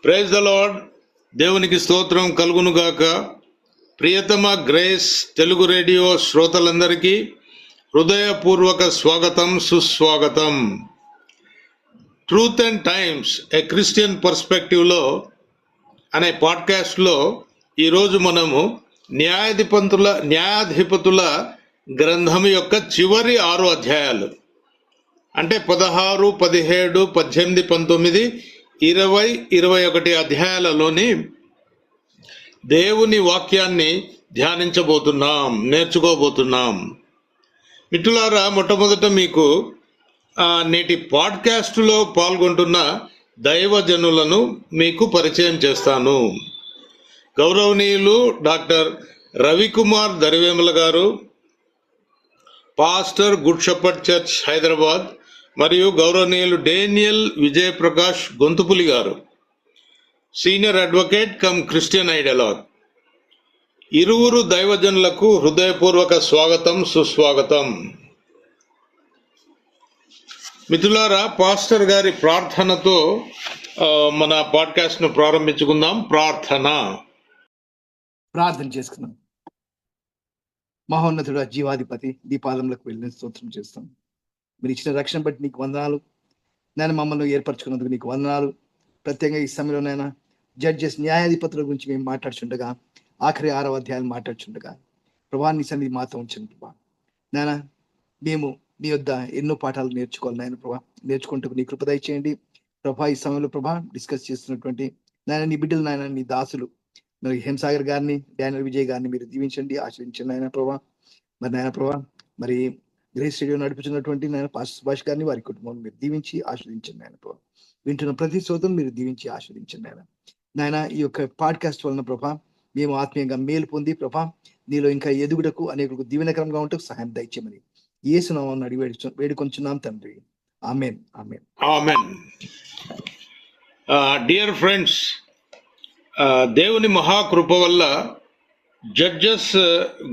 Praise the lord. దేవునికి స్తోత్రం కలుగునుగాక. ప్రియతమ గ్రేస్ తెలుగు రేడియో శ్రోతలందరికీ హృదయపూర్వక స్వాగతం, సుస్వాగతం. Truth and times a Christian పర్స్పెక్టివ్లో అనే పాడ్కాస్ట్లో ఈరోజు మనము న్యాయాధిపతుల గ్రంథం యొక్క చివరి 6 అధ్యాయాలు అంటే 16, 17, 18, 19, 20, 21 అధ్యాయాలలోని దేవుని వాక్యాన్ని ధ్యానించబోతున్నాం, నేర్చుకోబోతున్నాం. మిత్రులారా, మొట్టమొదట మీకు నేటి పాడ్కాస్టులో పాల్గొంటున్న దైవజనులను మీకు పరిచయం చేస్తాను. గౌరవనీయులు డాక్టర్ రవికుమార్ దరివేముల గారు, pastor good shepherd church Hyderabad, మరియు గౌరవనీయులు డేనియల్ విజయప్రకాష్ గొంతుపులి గారు, senior advocate come Christian ideology. ఇరువురు దైవజనులకు హృదయపూర్వక స్వాగతం, సుస్వాగతం. మిత్రులారా, పాస్టర్ గారి ప్రార్థనతో మన పాడ్కాస్ట్ ను ప్రారంభించుకుందాం. ప్రార్థన చేసుకుందాం. మహోన్నతుడు, జీవాధిపతి, దీపాదంలోకి వెళ్ళిన స్తోత్రం చేస్తాం. మీరు ఇచ్చిన రక్షణ బట్టి నీకు వందనాలు. నేను మమ్మల్ని ఏర్పరచుకున్నందుకు నీకు వందనాలు. ప్రత్యేకంగా ఈ సమయంలోనైనా జడ్జెస్, న్యాయాధిపతుల గురించి మేము మాట్లాడుచుండగా, ఆఖరి 6వ అధ్యాయాలు మాట్లాడుచుండగా, ప్రభా నీ సన్నిధి మాతో ఉంచండి ప్రభా. నాయన, మేము నీ వద్ద ఎన్నో పాఠాలు నేర్చుకోవాలి నాయన ప్రభా. నేర్చుకుంటూ నీ కృప దయచేయండి ప్రభా. ఈ సమయంలో ప్రభా డిస్కస్ చేస్తున్నటువంటి నాయన నీ బిడ్డలు, నాయన నీ దాసులు, మరి హేమసాగర్ గారిని, డానియల్ విజయ్ గారిని మీరు దీవించండి, ఆశ్రయించండి నాయన ప్రభా. మరి నాయన ప్రభా, మరి గ్రేస్ రేడియో నడిపించినటువంటి నాయన పాస్టర్ సుభాష్ గారిని, వారి కుటుంబం మీరు దీవించి ఆశ్రయించండి నాయన ప్రభా. వింటున్న ప్రతి శ్రోతను మీరు దీవించి ఆశ్రయించండి నాయన. నాయన, ఈ యొక్క పాడ్కాస్ట్ వలన ప్రభా మేము ఆత్మీయంగా మేలు పొంది ప్రభా నీలో ఇంకా ఎదుగుటకు, అనేకులకు దీవెనకరంగా ఉంటూ సహాయం దయచేయమని యేసు నామమున అడిగి వేడుకొంచున్నాం తండ్రి. ఆమేన్, ఆమేన్, ఆమేన్. డియర్ ఫ్రెండ్స్, దేవుని మహాకృప వల్ల జడ్జెస్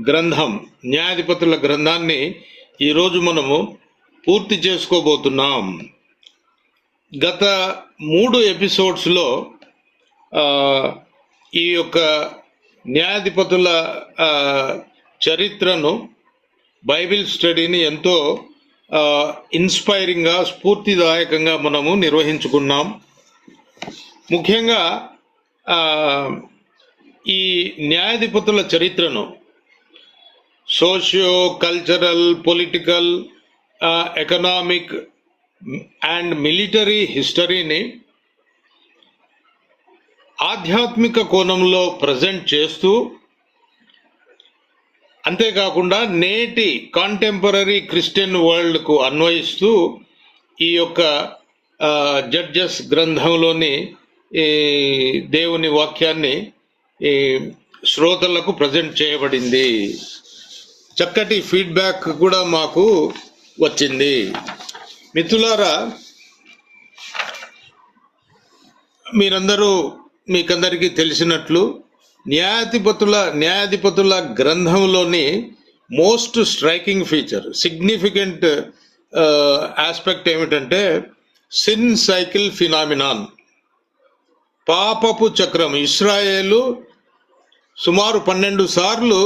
గ్రంథం, న్యాయాధిపతుల గ్రంథాన్ని ఈరోజు మనము పూర్తి చేసుకోబోతున్నాం. గత 3 ఎపిసోడ్స్లో ఈ యొక్క న్యాయాధిపతుల చరిత్రను, బైబిల్ స్టడీని ఎంతో ఇన్స్పైరింగ్గా, స్ఫూర్తిదాయకంగా మనము నిర్వహించుకున్నాం. ముఖ్యంగా ఈ న్యాయాధిపతుల చరిత్రను socio cultural, political, economic and military హిస్టరీని ఆధ్యాత్మిక కోణంలో ప్రజెంట్ చేస్తూ, అంతేకాకుండా నేటి కాంటెంపరీ క్రిస్టియన్ వరల్డ్కు అన్వయిస్తూ ఈ యొక్క జడ్జెస్ గ్రంథంలోని దేవుని వాక్యాన్ని శ్రోతలకు ప్రజెంట్ చేయబడింది. చక్కటి ఫీడ్బ్యాక్ కూడా మాకు వచ్చింది. మిత్రులారా, మీకందరికీ తెలిసినట్లు న్యాయాధిపతుల గ్రంథంలోని most striking feature, significant aspect ఏమిటంటే సిన్ సైకిల్ ఫినామినాన్, పాపపు చక్రం. ఇశ్రాయేలు సుమారు 12 సార్లు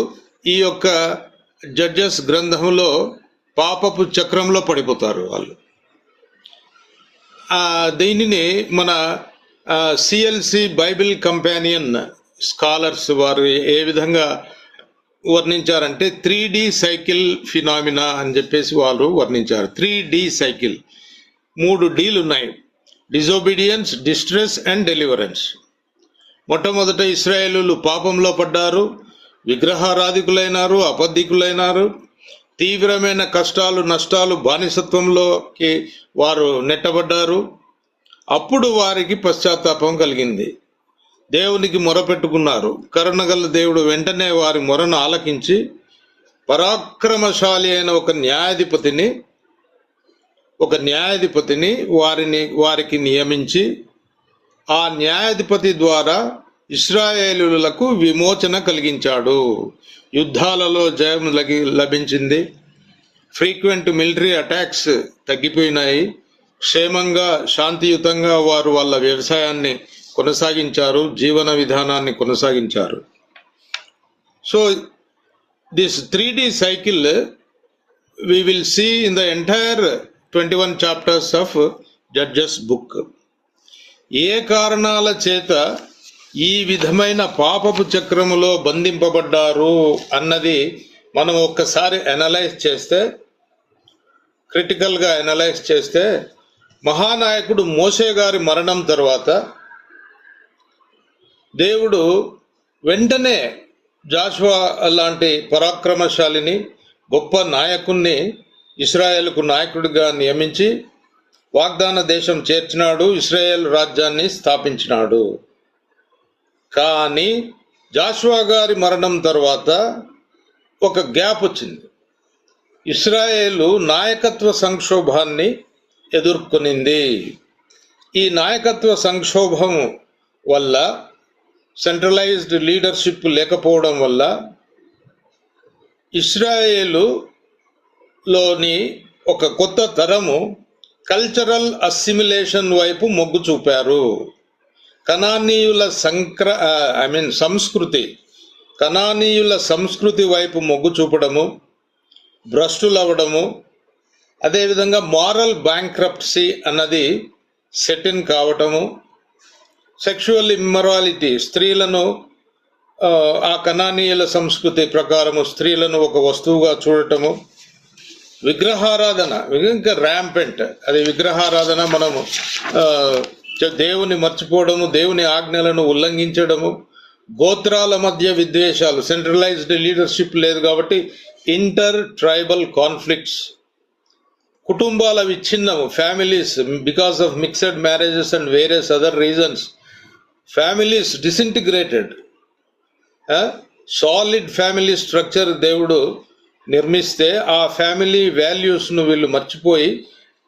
ఈ యొక్క జడ్జెస్ గ్రంథంలో పాపపు చక్రంలో పడిపోతారు వాళ్ళు. దీనిని మన సిఎల్సి బైబిల్ కంపానియన్ స్కాలర్స్ వారు ఏ విధంగా వర్ణించారంటే 3D సైకిల్ ఫినామినా అని చెప్పేసి వాళ్ళు వర్ణించారు. 3D సైకిల్, 3 Dలు ఉన్నాయి: డిజోబీడియన్స్, డిస్ట్రెస్ అండ్ డెలివరెన్స్. మొట్టమొదట ఇశ్రాయేలులు పాపంలో పడ్డారు, విగ్రహారాధికులైనారు, అబద్ధికులైనారు, తీవ్రమైన కష్టాలు, నష్టాలు, బానిసత్వంలోకి వారు నెట్టబడ్డారు. అప్పుడు వారికి పశ్చాత్తాపం కలిగింది, దేవునికి మొరపెట్టుకున్నారు. కరుణగల దేవుడు వెంటనే వారి మొరను ఆలకించి పరాక్రమశాలి అయిన ఒక న్యాయాధిపతిని వారికి నియమించి, ఆ న్యాయాధిపతి ద్వారా ఇశ్రాయేలులకు విమోచన కలిగించాడు. యుద్ధాలలో జయం లభించింది. ఫ్రీక్వెంట్ మిలిటరీ అటాక్స్ తగ్గిపోయినాయి. క్షేమంగా, శాంతియుతంగా వారు వాళ్ళ వ్యవసాయాన్ని కొనసాగించారు, జీవన విధానాన్ని కొనసాగించారు. So this 3D cycle we will see in the entire 21 chapters of Judges book. ఏ కారణాల చేత ఈ విధమైన పాపపు చక్రములో బంధింపబడ్డారు అన్నది మనం ఒక్కసారి క్రిటికల్గా అనలైజ్ చేస్తే మహానాయకుడు మోషే గారి మరణం తర్వాత దేవుడు వెంటనే జాషువా లాంటి పరాక్రమశాలిని గొప్ప నాయకుణ్ణి ఇశ్రాయేలుకు నాయకుడిగా నియమించి వాగ్దాన దేశం చేర్చినాడు, ఇశ్రాయేల్ రాజ్యాన్ని స్థాపించినాడు. కానీ జాషువా గారి మరణం తర్వాత ఒక గ్యాప్ వచ్చింది. ఇశ్రాయేలు నాయకత్వ సంక్షోభాన్ని ఎదుర్కొనింది. ఈ నాయకత్వ సంక్షోభం వల్ల, సెంట్రలైజ్డ్ లీడర్షిప్ లేకపోవడం వల్ల ఇశ్రాయేలులోని ఒక కొత్త తరము కల్చరల్ అసిమిలేషన్ వైపు మొగ్గు చూపారు. కనానీయుల సంస్కృతి వైపు మొగ్గు చూపడము, భ్రష్టులవ్వడము, అదేవిధంగా మారల్ బ్యాంక్రప్సీ అన్నది సెటిన్ కావటము, సెక్షువల్ ఇమ్మొరాలిటీ, స్త్రీలను ఆ కనానీయుల సంస్కృతి ప్రకారము స్త్రీలను ఒక వస్తువుగా చూడటము, విగ్రహారాధన ఇంకా ర్యాంపెంట్, అది విగ్రహారాధన, మనము దేవుని మర్చిపోవడము, దేవుని ఆజ్ఞలను ఉల్లంఘించడము, గోత్రాల మధ్య విద్వేషాలు, సెంట్రలైజ్డ్ లీడర్షిప్ లేదు కాబట్టి ఇంటర్ ట్రైబల్ కాన్ఫ్లిక్ట్స్, కుటుంబాల విచ్ఛిన్నము, families because of mixed marriages and various other reasons families disintegrated. Solid family structure దేవుడు నిర్మిస్తే ఆ ఫ్యామిలీ వాల్యూస్ను వీళ్ళు మర్చిపోయి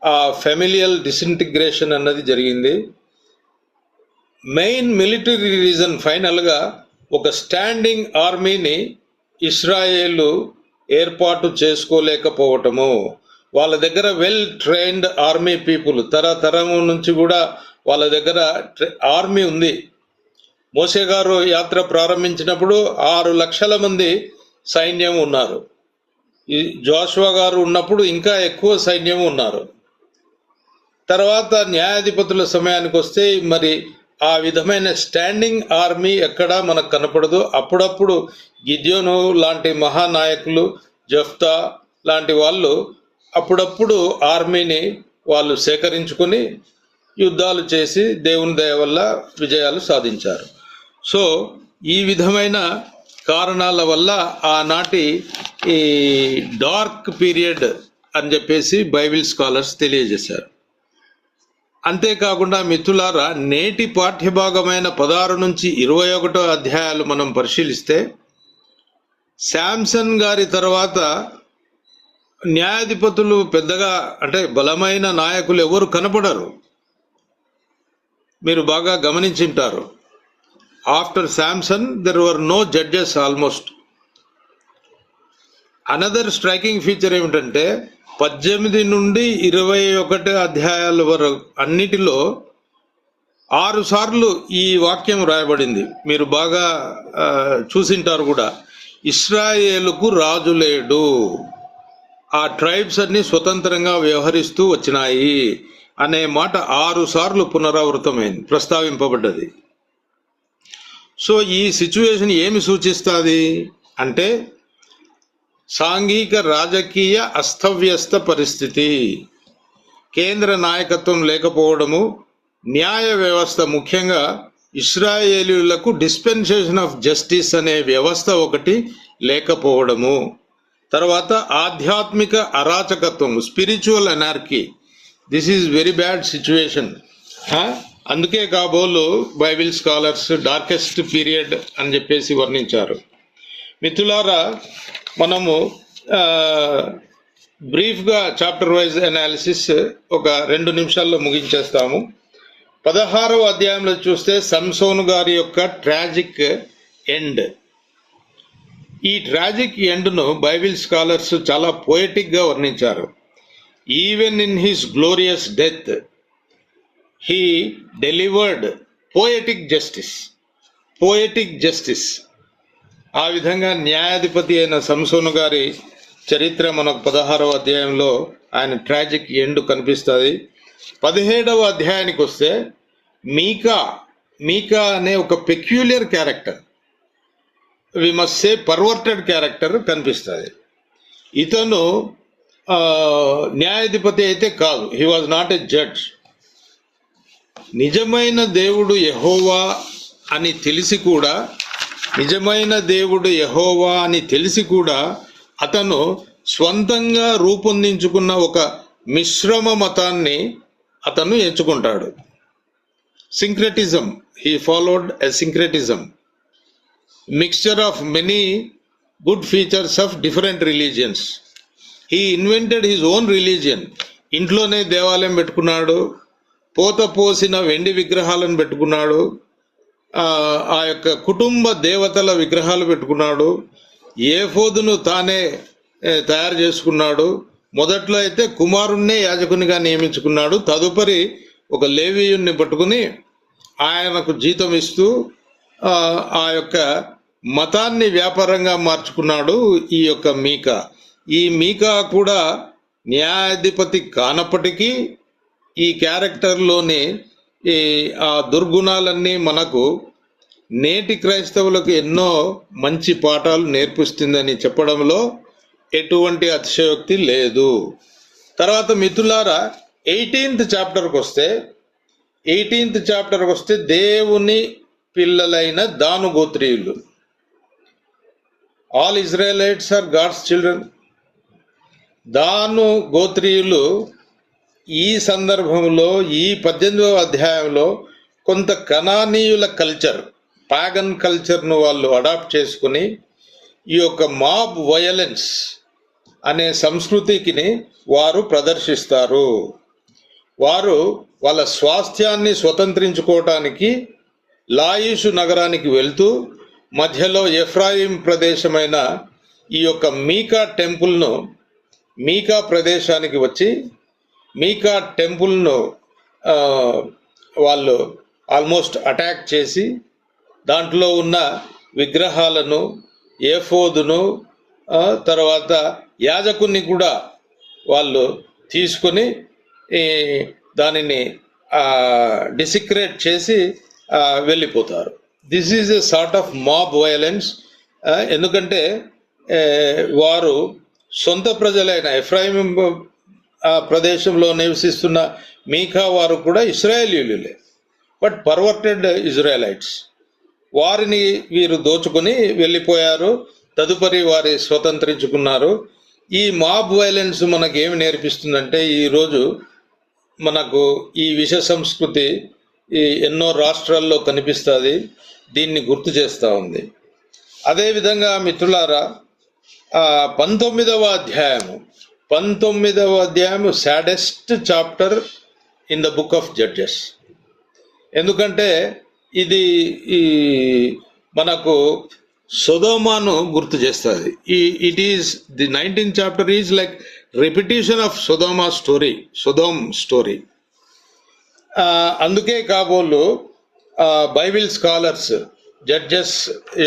ఆ ఫ్యామిలియల్ డిసింటిగ్రేషన్ అన్నది జరిగింది. మెయిన్ మిలిటరీ రీజన్ ఫైనల్గా ఒక స్టాండింగ్ ఆర్మీని ఇశ్రాయేలు ఏర్పాటు చేసుకోలేకపోవటము. వాళ్ళ దగ్గర వెల్ ట్రైన్డ్ ఆర్మీ పీపుల్, తరతరము నుంచి కూడా వాళ్ళ దగ్గర ఆర్మీ ఉంది. మోషే గారు యాత్ర ప్రారంభించినప్పుడు 6 లక్షల మంది సైన్యం ఉన్నారు. జోషువా గారు ఉన్నప్పుడు ఇంకా ఎక్కువ సైన్యం ఉన్నారు. తర్వాత న్యాయాధిపతుల సమయానికి వస్తే మరి ఆ విధమైన స్టాండింగ్ ఆర్మీ ఎక్కడా మనకు కనపడదు. అప్పుడప్పుడు గిద్యోను లాంటి మహానాయకులు, జెఫ్తా లాంటి వాళ్ళు అప్పుడప్పుడు ఆర్మీని వాళ్ళు సేకరించుకొని యుద్ధాలు చేసి దేవుని దయ వల్ల విజయాలు సాధించారు. సో ఈ విధమైన కారణాల వల్ల ఆనాటి ఈ డార్క్ పీరియడ్ అని చెప్పేసి బైబిల్ స్కాలర్స్ తెలియజేశారు. అంతేకాకుండా మిత్రులారా, నేటి పాఠ్యభాగమైన 16 నుంచి 21 అధ్యాయాలు మనం పరిశీలిస్తే శాంసన్ గారి తర్వాత న్యాయాధిపతులు పెద్దగా బలమైన నాయకులు ఎవరు కనపడరు. మీరు బాగా గమనించుంటారు. After Samson there were no judges almost. Another striking feature ఏమిటంటే 18 నుండి 21 అధ్యాయాల వరకు అన్నిటిలో 6 సార్లు ఈ వాక్యం రాయబడింది. మీరు బాగా చూసింటారు కూడా. ఇశ్రాయేలుకు రాజు లేడు, ఆ ట్రైబ్స్ అన్ని స్వతంత్రంగా వ్యవహరిస్తూ వచ్చినాయి అనే మాట 6 సార్లు పునరావృతమైంది, ప్రస్తావింపబడ్డది. సో ఈ సిచ్యువేషన్ ఏమి సూచిస్తుంది అంటే సాంఘిక రాజకీయ అస్తవ్యస్త పరిస్థితి, కేంద్ర నాయకత్వం లేకపోవడము, న్యాయ వ్యవస్థ ముఖ్యంగా ఇశ్రాయేలీయులకు డిస్పెన్సేషన్ ఆఫ్ జస్టిస్ అనే వ్యవస్థ ఒకటి లేకపోవడము, తర్వాత ఆధ్యాత్మిక అరాచకత్వం, spiritual anarchy. This is very bad situation. అందుకే కాబోలు బైబిల్ స్కాలర్స్ డార్కెస్ట్ పీరియడ్ అని చెప్పేసి వర్ణించారు. మిత్రులారా, మనము బ్రీఫ్గా చాప్టర్ వైజ్ అనాలిసిస్ ఒక 2 నిమిషాల్లో ముగించేస్తాము. 16వ అధ్యాయంలో చూస్తే సంసోను గారి యొక్క ట్రాజిక్ ఎండ్. ఈ ట్రాజిక్ ఎండ్ను బైబిల్ స్కాలర్స్ చాలా పోయటిక్గా వర్ణించారు. Even in his glorious death he delivered poetic justice. ఆ విధంగా న్యాయాధిపతి అయిన సంసోను గారి చరిత్ర మనకు 16వ అధ్యాయంలో ఆయన ట్రాజిక్ ఎండ్ కనిపిస్తుంది. 17వ అధ్యాయానికి వస్తే మీకా అనే ఒక peculiar character, we must say perverted character కనిపిస్తుంది. ఇతను న్యాయాధిపతి అయితే కాదు, he was not a judge. నిజమైన దేవుడు యెహోవా అని తెలిసి కూడా అతను స్వంతంగా రూపొందించుకున్న ఒక మిశ్రమ మతాన్ని అతను ఎంచుకుంటాడు. Syncretism, he followed a syncretism, mixture of many good features of different religions. He invented his own religion. ఇంట్లోనే దేవాలయం పెట్టుకున్నాడు, పోసిన వెండి విగ్రహాలను పెట్టుకున్నాడు, ఆ యొక్క కుటుంబ దేవతల విగ్రహాలు పెట్టుకున్నాడు, ఏఫోదును తానే తయారు చేసుకున్నాడు. మొదట్లో అయితే కుమారుణ్ణే యాజకునిగా నియమించుకున్నాడు. తదుపరి ఒక లేవీయుణ్ణి పట్టుకుని ఆయనకు జీతం ఇస్తూ ఆ యొక్క మతాన్ని వ్యాపారంగా మార్చుకున్నాడు ఈ యొక్క ఈ మీకా కూడా న్యాయాధిపతి కానప్పటికీ ఈ క్యారెక్టర్లోని ఆ దుర్గుణాలన్నీ మనకు నేటి క్రైస్తవులకు ఎన్నో మంచి పాఠాలు నేర్పిస్తుందని చెప్పడంలో ఎటువంటి అతిశయోక్తి లేదు. తర్వాత మిత్రులారా 18th చాప్టర్కి వస్తే దేవుని పిల్లలైన దాను గోత్రీయులు, all Israelites are God's children. Dan గోత్రీయులు ఈ సందర్భంలో ఈ 18వ అధ్యాయంలో కొంత కనానీయుల కల్చర్, పాగన్ కల్చర్ను వాళ్ళు అడాప్ట్ చేసుకుని ఈ యొక్క మాబ్ వయలెన్స్ అనే సంస్కృతికి వారు ప్రదర్శిస్తారు. వారు వాళ్ళ స్వాస్థ్యాన్ని స్వతంత్రించుకోవటానికి లాయిషు నగరానికి వెళ్తూ మధ్యలో ఎఫ్రాయిం ప్రదేశమైన ఈ యొక్క మీకా ప్రదేశానికి వచ్చి మీకా టెంపుల్ను వాళ్ళు ఆల్మోస్ట్ అటాక్ చేసి దాంట్లో ఉన్న విగ్రహాలను, ఏఫోదును, తర్వాత యాజకుని కూడా వాళ్ళు తీసుకొని దానిని డిసిక్రేట్ చేసి వెళ్ళిపోతారు. This is a sort of mob violence. ఎందుకంటే వారు సొంత ప్రజలైన ఎఫ్రాయిం ప్రదేశంలో నివసిస్తున్న మీకా వారు కూడా ఇశ్రాయేలీయులే, బట్ పర్వర్టెడ్ ఇజ్రాయలైట్స్. వారిని వీరు దోచుకొని వెళ్ళిపోయారు. తదుపరి వారి స్వతంత్రించుకున్నారు. ఈ మాబ్ వైలెన్స్ మనకు ఏమి నేర్పిస్తుందంటే, ఈరోజు మనకు ఈ విష సంస్కృతి ఎన్నో రాష్ట్రాల్లో కనిపిస్తుంది, దీన్ని గుర్తు చేస్తూ ఉంది. అదేవిధంగా మిత్రులారా 19వ అధ్యాయము saddest chapter in the book of Judges. ఎందుకంటే ఇది మనకు సొదోమాను గుర్తు చేస్తుంది. It is the 19th chapter is like repetition of Sodom story. అందుకే కాబోలు బైబిల్ స్కాలర్స్ జడ్జెస్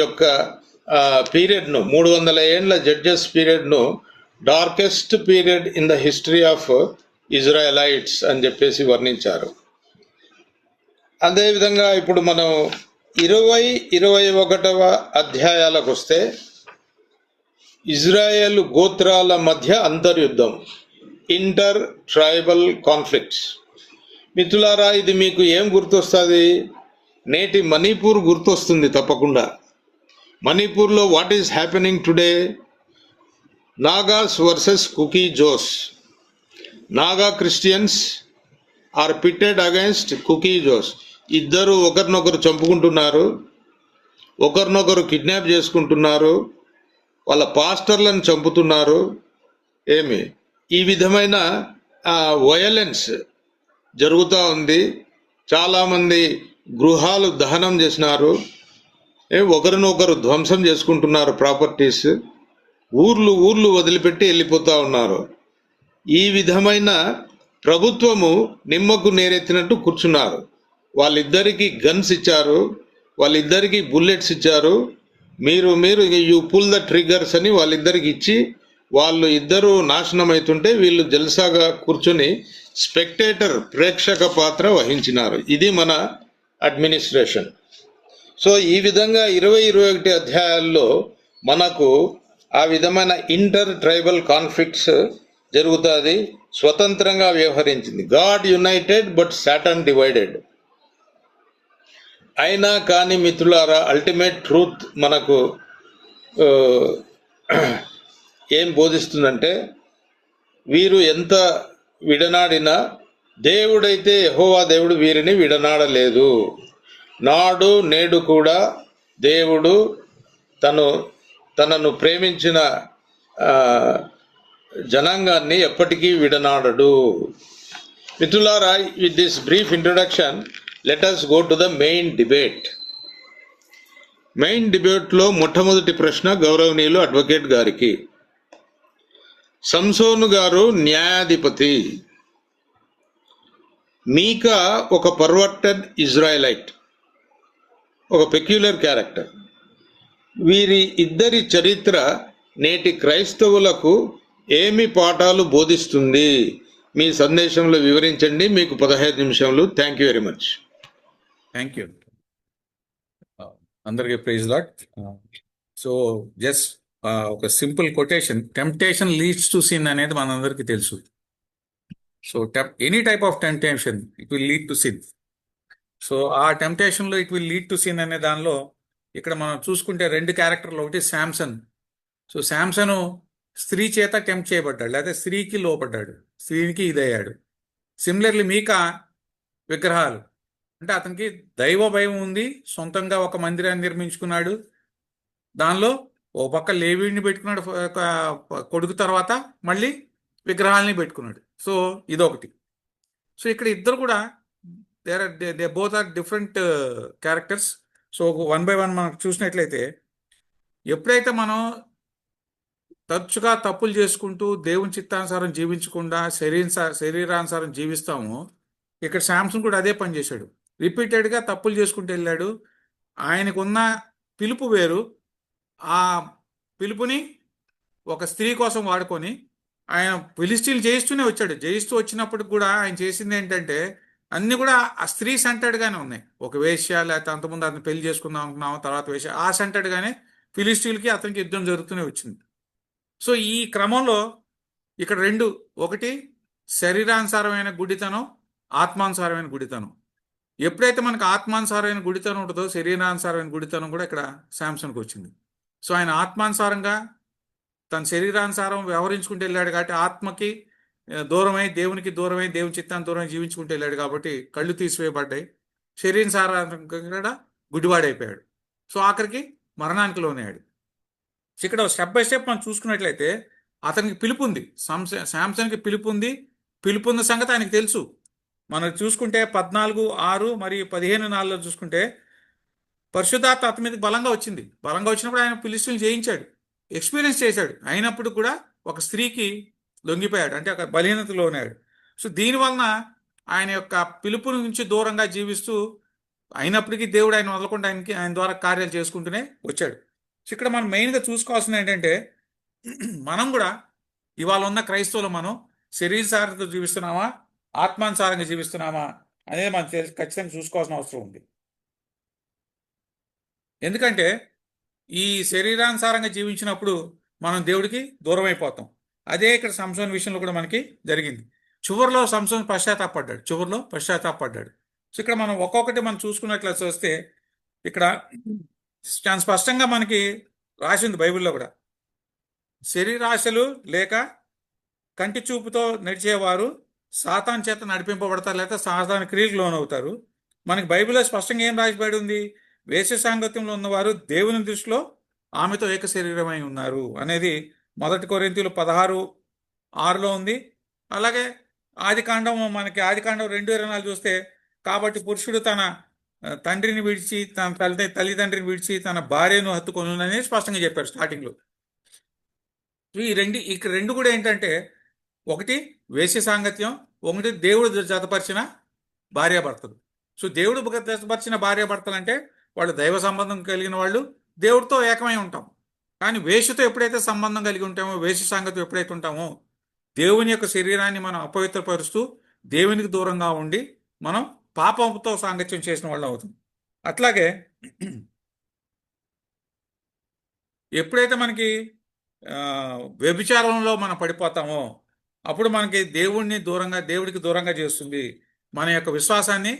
యొక్క పీరియడ్ను 300 ఏండ్ల జడ్జెస్ పీరియడ్ను darkest period in the history of Israelites అని చెప్పేసి వర్ణించారు. అదేవిధంగా ఇప్పుడు మనం 20-21వ అధ్యాయాలకు వస్తే ఇజ్రాయెల్ గోత్రాల మధ్య అంతర్యుద్ధం, ఇంటర్ ట్రైబల్ కాన్ఫ్లిక్ట్స్. మిత్రులారా, ఇది మీకు ఏం గుర్తొస్తుంది? నేటి మణిపూర్ గుర్తొస్తుంది తప్పకుండా. మణిపూర్లో what is happening today? Nagas versus Kuki Zos. Naga Christians are pitted against Kuki Zos. ఇద్దరు ఒకరినొకరు చంపుకుంటున్నారు, ఒకరినొకరు కిడ్నాప్ చేసుకుంటున్నారు, వాళ్ళ పాస్టర్లను చంపుతున్నారు. ఈ విధమైన వయలెన్స్ జరుగుతూ ఉంది. చాలామంది గృహాలు దహనం చేసినారు, ఒకరినొకరు ధ్వంసం చేసుకుంటున్నారు, ప్రాపర్టీస్, ఊర్లు వదిలిపెట్టి వెళ్ళిపోతూ ఉన్నారు. ఈ విధమైన ప్రభుత్వము నిమ్మకు నేరెత్తినట్టు కూర్చున్నారు. వాళ్ళిద్దరికి గన్స్ ఇచ్చారు, వాళ్ళిద్దరికి బుల్లెట్స్ ఇచ్చారు. మీరు మీరు యూ పుల్ ద ట్రిగ్గర్స్ అని వాళ్ళిద్దరికి ఇచ్చి వాళ్ళు ఇద్దరు నాశనం అవుతుంటే వీళ్ళు జల్సాగా కూర్చొని స్పెక్టేటర్ ప్రేక్షక పాత్ర వహించినారు. ఇది మన అడ్మినిస్ట్రేషన్. సో ఈ విధంగా 20-21 అధ్యాయాల్లో మనకు ఆ విధమైన ఇంటర్ ట్రైబల్ కాన్ఫ్లిక్ట్స్ జరుగుతుంది. స్వతంత్రంగా వ్యవహరించింది. God united but Satan divided. అయినా కానీ మిత్రులారా, అల్టిమేట్ ట్రూత్ మనకు ఆ, ఏం బోధిస్తుందంటే, వీరు ఎంత విడనాడినా దేవుడైతే యెహోవా దేవుడు వీరిని విడనాడలేదు. నాడు నేడు కూడా దేవుడు తనను ప్రేమించిన ఆ, జనాంగాన్ని ఎప్పటికీ విడనాడడు. మిత్రులారా, with this brief introduction let us go to the main debate. Main డిబేట్లో మొట్టమొదటి ప్రశ్న గౌరవనీయులు అడ్వకేట్ గారికి. సంసోను గారు న్యాయాధిపతి, మీకా ఒక పర్వర్టెడ్ ఇజ్రాయలైట్, ఒక పెక్యులర్ క్యారెక్టర్. వీరి ఇద్దరి చరిత్ర నేటి క్రైస్తవులకు ఏమి పాఠాలు బోధిస్తుంది? మీ సందేశంలో వివరించండి. మీకు 15 నిమిషాలు. Thank you very much. Thank you. అందరికీ ప్రైజ్ లాట్. సో జస్ట్ ఒక simple quotation, temptation leads to sin అనేది మనందరికీ తెలుసు. So any type of temptation it will lead to sin. So ఆ టెంప్టేషన్లో it will lead to sin అనే దానిలో ఇక్కడ మనం చూసుకుంటే 2 క్యారెక్టర్లు. ఒకటి శాంసన్. సో శాంసను స్త్రీ చేత టెంప్ట్ చేయబడ్డాడు, లేదా స్త్రీకి లోపడ్డాడు, స్త్రీకి ఇదయ్యాడు. సిమిలర్లీ మీకా విగ్రహాలు, అంటే అతనికి దైవ భయం ఉంది, సొంతంగా ఒక మందిరాన్ని నిర్మించుకున్నాడు, దానిలో ఓ పక్క లేవీడిని పెట్టుకున్నాడు కొడుకు, తర్వాత మళ్ళీ విగ్రహాలని పెట్టుకున్నాడు. సో ఇదొకటి. సో ఇక్కడ ఇద్దరు కూడా they both are different characters. So 1 by 1 మనం చూసినట్లయితే, ఎప్పుడైతే మనం తరచుగా తప్పులు చేసుకుంటూ దేవుని చిత్తానుసారం జీవించకుండా శరీరానుసారం జీవిస్తామో, ఇక్కడ శాంసన్ కూడా అదే పని చేశాడు. రిపీటెడ్గా తప్పులు చేసుకుంటూ వెళ్ళాడు. ఆయనకున్న పిలుపు వేరు. ఆ పిలుపుని ఒక స్త్రీ కోసం వాడుకొని ఆయన ఫిలిస్టీన్లు జయిస్తూనే వచ్చాడు. జయిస్తూ వచ్చినప్పుడు కూడా ఆయన చేసింది ఏంటంటే, అన్నీ కూడా ఆ స్త్రీ సెంటర్డ్గానే ఉన్నాయి. ఒక వేశ్య, లేకపోతే అంతకుముందు అతను పెళ్లి చేసుకుందాం అనుకున్నాము, తర్వాత వేశ్య, ఆ సెంటర్డ్గానే ఫిలిస్టీన్లకి అతనికి యుద్ధం జరుగుతూనే వచ్చింది. సో ఈ క్రమంలో ఇక్కడ 2, ఒకటి శరీరానుసారమైన గుడితనం, ఆత్మానుసారమైన గుడితనం. ఎప్పుడైతే మనకు ఆత్మానుసారమైన గుడితనం ఉంటుందో, శరీరానుసారమైన గుడితనం కూడా ఇక్కడ శాంసన్కి వచ్చింది. సో ఆయన ఆత్మానుసారంగా తన శరీరానుసారం వ్యవహరించుకుంటూ వెళ్ళాడు కాబట్టి, ఆత్మకి దూరమై, దేవునికి దూరమై, దేవుని చిత్తాన్ని దూరమై జీవించుకుంటూ వెళ్ళాడు కాబట్టి కళ్ళు తీసివేయబడ్డాయి. శరీరానుసారంగా గుడివాడైపోయాడు. సో ఆఖరికి మరణానికి లోనయ్యాడు. ఇక్కడ స్టెప్ బై స్టెప్ మనం చూసుకున్నట్లయితే, అతనికి పిలుపు ఉంది, శాంసన్కి పిలుపు ఉంది. పిలుపున్న సంగతి ఆయనకు తెలుసు. మనం చూసుకుంటే 14:6 మరియు 15:4 చూసుకుంటే, పరిశుద్ధాత్మ అతని మీద బలంగా వచ్చింది. బలంగా వచ్చినప్పుడు ఆయన ఫిలిష్తీయులను జయించాడు, ఎక్స్పీరియన్స్ చేశాడు. అయినప్పుడు కూడా ఒక స్త్రీకి లొంగిపోయాడు, అంటే ఒక బలహీనతలో ఉన్నాడు. సో దీనివలన ఆయన యొక్క పిలుపు నుంచి దూరంగా జీవిస్తూ, అయినప్పటికీ దేవుడు ఆయన వదలకుండా ఆయన ద్వారా కార్యాలు చేసుకుంటూనే వచ్చాడు. సో ఇక్కడ మనం మెయిన్గా చూసుకోవాల్సింది ఏంటంటే, మనం కూడా ఇవాళ ఉన్న క్రైస్తవులు మనం శరీరసారంతో జీవిస్తున్నామా, ఆత్మానుసారంగా జీవిస్తున్నామా అనేది మనం ఖచ్చితంగా చూసుకోవాల్సిన అవసరం ఉంది. ఎందుకంటే ఈ శరీరానుసారంగా జీవించినప్పుడు మనం దేవుడికి దూరం అయిపోతాం. అదే ఇక్కడ సంసోన్ విషయంలో కూడా మనకి జరిగింది. చివరిలో సంసోన్ పశ్చాత్తాపడ్డాడు. సో ఇక్కడ మనం ఒక్కొక్కటి మనం చూసుకున్నట్లయితే వస్తే, ఇక్కడ చాలా స్పష్టంగా మనకి రాసి ఉంది బైబిల్లో కూడా, శరీరాశలు లేక కంటి చూపుతో నడిచేవారు సాతాను చేత నడిపింపబడతారు, లేక సాతాను క్రియలకు లోనవుతారు. మనకి బైబిల్లో స్పష్టంగా ఏం రాసిబడి ఉంది? వేశ్య సాంగత్యంలో ఉన్నవారు దేవుని దృష్టిలో ఆమెతో ఏక శరీరమై ఉన్నారు అనేది 1 కొరింథీయులు 16:6 ఉంది. అలాగే మనకి ఆదికాండం 2:24 చూస్తే, కాబట్టి పురుషుడు తన తండ్రిని విడిచి, తన తల్లిదండ్రిని విడిచి తన భార్యను హత్తుకొను అనేది స్పష్టంగా చెప్పారు స్టార్టింగ్లో. ఈ రెండు కూడా ఏంటంటే, ఒకటి వేశ్య సాంగత్యం, ఒకటి దేవుడు జతపరిచిన భార్యాభర్తలు. సో దేవుడు పరిచిన భార్యాభర్తలు అంటే వాళ్ళు దైవ సంబంధం కలిగిన వాళ్ళు, దేవుడితో ఏకమై ఉంటాం. కానీ వేషతో ఎప్పుడైతే సంబంధం కలిగి ఉంటామో, వేష సంగతి ఎప్పుడైతే ఉంటామో, దేవుని యొక్క శరీరాన్ని మనం అపవిత్రపరుస్తూ దేవునికి దూరంగా ఉండి మనం పాపంతో సాంగత్యం చేసిన వాళ్ళు అవుతాం. అట్లాగే ఎప్పుడైతే మనకి వ్యభిచారంలో మనం పడిపోతామో అప్పుడు మనకి దేవుడికి దూరంగా చేస్తుంది. మన యొక్క విశ్వాసాన్ని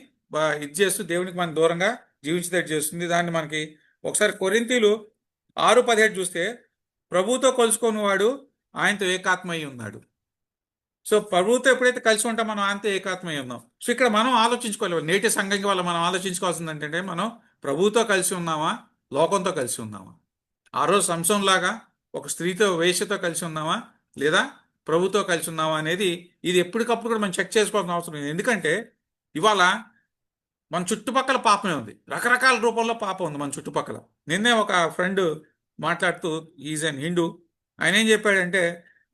ఇది చేస్తూ దేవునికి మనం దూరంగా జీవించేటట్టు చేస్తుంది. దాన్ని మనకి ఒకసారి కొరింథీలు 6:17 చూస్తే, ప్రభువుతో కలుసుకొని వాడు ఆయనతో ఏకాత్మయ్యి ఉన్నాడు. సో ప్రభువుతో ఎప్పుడైతే కలిసి ఉంటాం మనం ఆయనతో ఏకాత్మయ్యి ఉన్నాం. సో ఇక్కడ మనం ఆలోచించుకోవాలి, నేటి సంఘంకి వల్ల మనం ఆలోచించుకోవాల్సింది ఏంటంటే, మనం ప్రభువుతో కలిసి ఉన్నామా, లోకంతో కలిసి ఉన్నామా? ఆ రోజు సంసోన్ లాగా ఒక స్త్రీతో, వేశ్యతో కలిసి ఉన్నామా, లేదా ప్రభుతో కలిసి ఉన్నామా అనేది ఇది ఎప్పటికప్పుడు కూడా మనం చెక్ చేసుకోవాల్సిన అవసరం ఉంది. ఎందుకంటే ఇవాళ మన చుట్టుపక్కల పాపమే ఉంది, రకరకాల రూపంలో పాపం ఉంది మన చుట్టుపక్కల. నిన్నే ఒక ఫ్రెండ్ మాట్లాడుతూ, ఈజ్ అన్ హిందూ, ఆయన ఏం చెప్పాడంటే,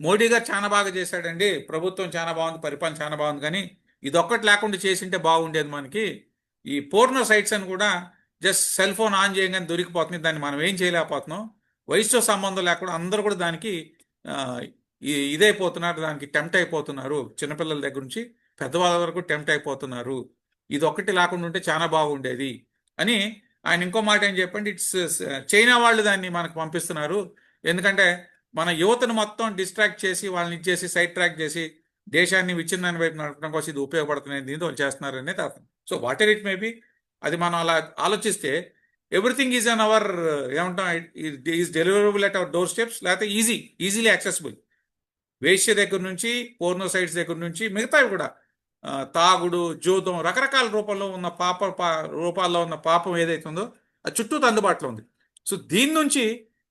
మోడీ గారు చాలా బాగా చేశాడండి, ప్రభుత్వం చాలా బాగుంది, పరిపాలన చాలా బాగుంది, కానీ ఇదొక్కటి లేకుండా చేసింటే బాగుండేది. మనకి ఈ పోర్నో సైట్స్ అని కూడా జస్ట్ సెల్ ఫోన్ ఆన్ చేయగానే దొరికిపోతుంది, దాన్ని మనం ఏం చేయలేకపోతున్నాం. వయసుతో సంబంధం లేకుండా అందరూ కూడా దానికి ఇదైపోతున్నారు, దానికి టెంప్ట్ అయిపోతున్నారు. చిన్నపిల్లల దగ్గర నుంచి పెద్దవాళ్ళ వరకు టెంప్ట్ అయిపోతున్నారు. ఇది ఒక్కటి లేకుండా ఉంటే చాలా బాగుండేది అని ఆయన ఇంకో మాట ఏం చెప్పండి, చైనా వాళ్ళు దాన్ని మనకు పంపిస్తున్నారు, ఎందుకంటే మన యువతను మొత్తం డిస్ట్రాక్ట్ చేసి, వాళ్ళని ఇచ్చేసి, సైడ్ ట్రాక్ చేసి, దేశాన్ని విచ్ఛిన్నాన్ని వైపు నడపడం కోసం ఇది ఉపయోగపడుతున్నాయి, దీంతో చేస్తున్నారు అనేది అర్థం. So what ever it may be, అది మనం అలా ఆలోచిస్తే ఎవ్రీథింగ్ ఈజ్ అన్ అవర్, ఏమంటాం, is deliverable at our door steps, లేకపోతే ఈజీలీ యాక్సెసిబుల్. వేశ్య దగ్గర నుంచి, పోర్నో సైట్స్ దగ్గర నుంచి, మిగతావి కూడా తాగుడు, జూదం, రకరకాల రూపంలో ఉన్న రూపాల్లో ఉన్న పాపం ఏదైతే ఉందో అది చుట్టూ అందుబాటులో ఉంది. సో దీని నుంచి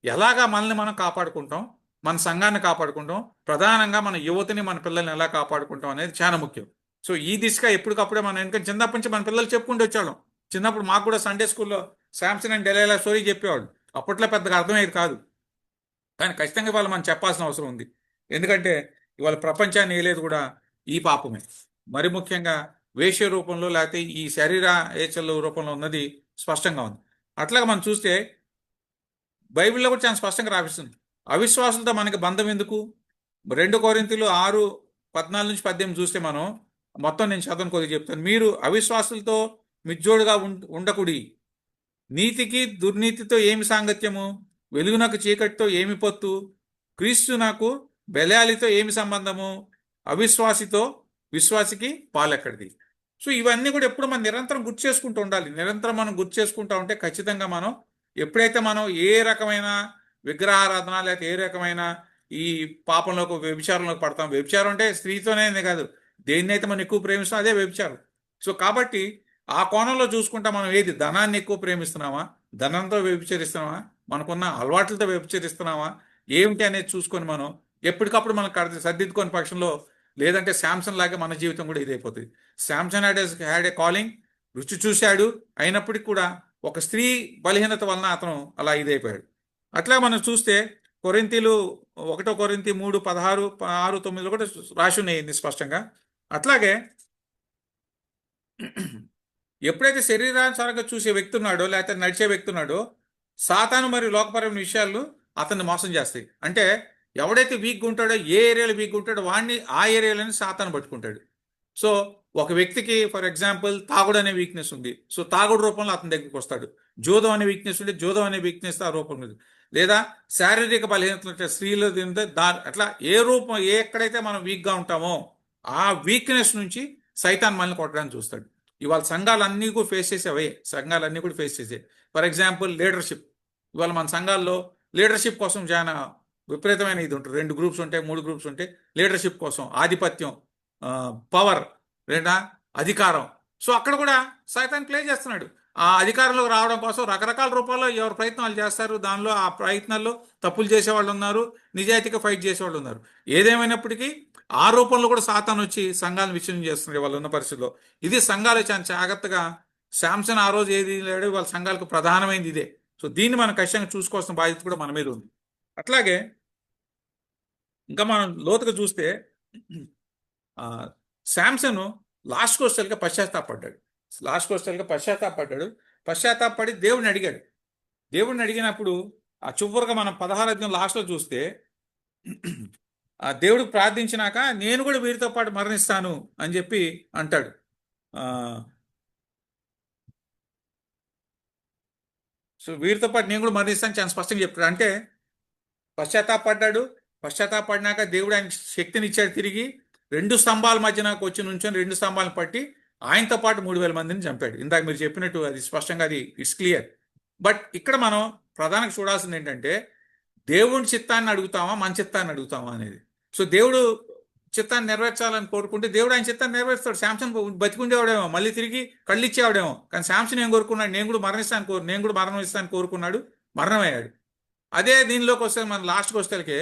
ఎలాగా మనల్ని మనం కాపాడుకుంటాం, మన సంఘాన్ని కాపాడుకుంటాం, ప్రధానంగా మన యువతని, మన పిల్లల్ని ఎలా కాపాడుకుంటాం అనేది చాలా ముఖ్యం. సో ఈ దిశగా ఎప్పటికప్పుడే మనం, ఎందుకంటే చిన్నప్పటి నుంచి మన పిల్లలు చెప్పుకుంటూ వచ్చాడు. చిన్నప్పుడు మాకు కూడా సండే స్కూల్లో శాంసన్ అండ్ డెలైలా స్టోరీ చెప్పేవాడు. అప్పట్లో పెద్దగా అర్థమయ్యేది కాదు, కానీ ఖచ్చితంగా ఇవాళ మనం చెప్పాల్సిన అవసరం ఉంది. ఎందుకంటే ఇవాళ ప్రపంచాన్ని ఏలేదు కూడా ఈ పాపమే, మరి ముఖ్యంగా వేశ్య రూపంలో, లేకపోతే ఈ శరీర ఏచల రూపంలో ఉన్నది స్పష్టంగా ఉంది. అట్లాగా మనం చూస్తే బైబిల్లో కూడా చాలా స్పష్టంగా రాపిస్తుంది, అవిశ్వాసులతో మనకి బంధం ఎందుకు. 2 కొరింథీలు 6:14-18 చూస్తే మనం మొత్తం నేను చదవను, కొద్దిగా చెప్తాను. మీరు అవిశ్వాసులతో మిజ్జోడుగా ఉండకుడి, నీతికి దుర్నీతితో ఏమి సాంగత్యము, వెలుగునకు చీకటితో ఏమి పొత్తు, క్రీస్తు నాకు బెలాలితో ఏమి సంబంధము, అవిశ్వాసితో విశ్వాసికి పాలెక్కడిది. సో ఇవన్నీ కూడా ఎప్పుడు మనం నిరంతరం గుర్తు చేసుకుంటూ ఉండాలి. నిరంతరం మనం గుర్తు చేసుకుంటూ ఉంటే ఖచ్చితంగా మనం ఎప్పుడైతే మనం ఏ రకమైన విగ్రహారాధన, లేకపోతే ఏ రకమైన ఈ పాపంలోకి, వ్యభిచారంలోకి పడతాం. వ్యభిచారం అంటే స్త్రీతోనే కాదు, దేన్నైతే మనం ఎక్కువ ప్రేమిస్తాం అదే వ్యభిచారం. సో కాబట్టి ఆ కోణంలో చూసుకుంటా మనం ఏది, ధనాన్ని ఎక్కువ ప్రేమిస్తున్నామా, ధనంతో వ్యభిచరిస్తున్నామా, మనకున్న అలవాట్లతో వ్యభిచరిస్తున్నామా, ఏమిటి అనేది చూసుకొని మనం ఎప్పటికప్పుడు మనం సర్దిద్దుకొని పక్షంలో, లేదంటే శాంసన్ లాగా మన జీవితం కూడా ఇదైపోతుంది. శాంసన్ హ్యాడ్ ఏ కాలింగ్, రుచి చూశాడు, అయినప్పటికీ కూడా ఒక స్త్రీ బలహీనత వలన అతను అలా ఇదైపోయాడు. అట్లా మనం చూస్తే కొరింథీలు 1 కొరింథీ 3:16-6-9 కూడా రాసి ఉన్నాయి స్పష్టంగా. అట్లాగే ఎప్పుడైతే శరీరానుసారంగా చూసే వ్యక్తి ఉన్నాడో, లేకపోతే నడిచే వ్యక్తి ఉన్నాడో, సాతాను మరియు లోకపరమైన విషయాలు అతన్ని మోసం చేస్తాయి. అంటే ఎవడైతే వీక్గా ఉంటాడో, ఏ ఏరియాలో వీక్గా ఉంటాడో వాడిని ఆ ఏరియాలోనే సాతాను పట్టుకుంటాడు. సో ఒక వ్యక్తికి ఫర్ ఎగ్జాంపుల్ తాగుడు అనే వీక్నెస్ ఉంది, సో తాగుడు రూపంలో అతని దగ్గరికి వస్తాడు. జూదం అనే వీక్నెస్ ఉంటే జూదం అనే వీక్నెస్ ఆ రూపంలో ఉంది. లేదా శారీరక బలహీనత స్త్రీలు అట్లా ఎక్కడైతే మనం వీక్గా ఉంటామో ఆ వీక్నెస్ నుంచి సైతాన్ మనల్ని కొట్టడానికి చూస్తాడు. ఇవాళ సంఘాలన్నీ కూడా ఫేస్ చేసేవే, సంఘాలన్నీ కూడా ఫేస్ చేసే. ఫర్ ఎగ్జాంపుల్ లీడర్షిప్, ఇవాళ మన సంఘాల్లో లీడర్షిప్ కోసం చాలా విపరీతమైన ఇది ఉంటుంది. 2 గ్రూప్స్ ఉంటాయి, 3 గ్రూప్స్ ఉంటాయి లీడర్షిప్ కోసం. ఆధిపత్యం, పవర్, లేదా అధికారం. సో అక్కడ కూడా సైతాన్ ప్లే చేస్తున్నాడు. ఆ అధికారంలోకి రావడం కోసం రకరకాల రూపాల్లో ఎవరు ప్రయత్నాలు చేస్తారు. దానిలో ఆ ప్రయత్నాల్లో తప్పులు చేసేవాళ్ళు ఉన్నారు, నిజాయితీగా ఫైట్ చేసేవాళ్ళు ఉన్నారు. ఏదేమైనప్పటికీ ఆ రూపంలో కూడా సాతాను వచ్చి సంఘాలను విచ్ఛిన్నం చేస్తున్నారు వాళ్ళు ఉన్న పరిస్థితిలో. ఇది సంఘాలు చాలా జాగ్రత్తగా, శాంసన్ ఆ రోజు ఏది లేడు, వాళ్ళ సంఘాలకు ప్రధానమైనది ఇదే. సో దీన్ని మనం ఖచ్చితంగా చూసుకోవాల్సిన బాధ్యత కూడా మన మీద ఉంది. అట్లాగే ఇంకా మనం లోతుగా చూస్తే శాంసన్ లాస్ట్కి వచ్చేసరికి పశ్చాత్తాపడ్డాడు. లాస్ట్ క్వశ్చన్గా పశ్చాత్తాపడ్డాడు. పశ్చాత్తాపడి దేవుడిని అడిగాడు. దేవుడిని అడిగినప్పుడు ఆ చివరిగా మనం 16 అధ్యాయం లాస్ట్లో చూస్తే ఆ దేవుడు ప్రార్థించినాక నేను కూడా వీరితో పాటు మరణిస్తాను అని చెప్పి అంటాడు. ఆ, సో వీరితో పాటు నేను కూడా మరణిస్తాను చాలా స్పష్టంగా చెప్తాడు. అంటే పశ్చాత్తాపడ్డాడు. పశ్చాత్తాపడినాక దేవుడు ఆయన శక్తినిచ్చాడు. తిరిగి 2 స్తంభాల మధ్య నాకు వచ్చి నుంచొని 2 స్తంభాలను పట్టి ఆయనతో పాటు 3000 మందిని చంపాడు. ఇందాక మీరు చెప్పినట్టు అది స్పష్టంగా అది ఇట్స్ క్లియర్. బట్ ఇక్కడ మనం ప్రధానంగా చూడాల్సింది ఏంటంటే దేవుని చిత్తాన్ని అడుగుతామా మన చిత్తాన్ని అడుగుతామా అనేది. సో దేవుడు చిత్తాన్ని నెరవేర్చాలని కోరుకుంటే దేవుడు ఆయన చిత్తాన్ని నెరవేరుస్తాడు. శాంసన్ బతికుండేవాడేమో, మళ్ళీ తిరిగి కళ్ళు ఇచ్చేవాడేమో. కానీ శాంసన్ ఏం కోరుకున్నాడు? నేను కూడా మరణం ఇస్తాను కోరుకున్నాడు, మరణమయ్యాడు. అదే దీనిలోకి వస్తే మన లాస్ట్కి వస్తే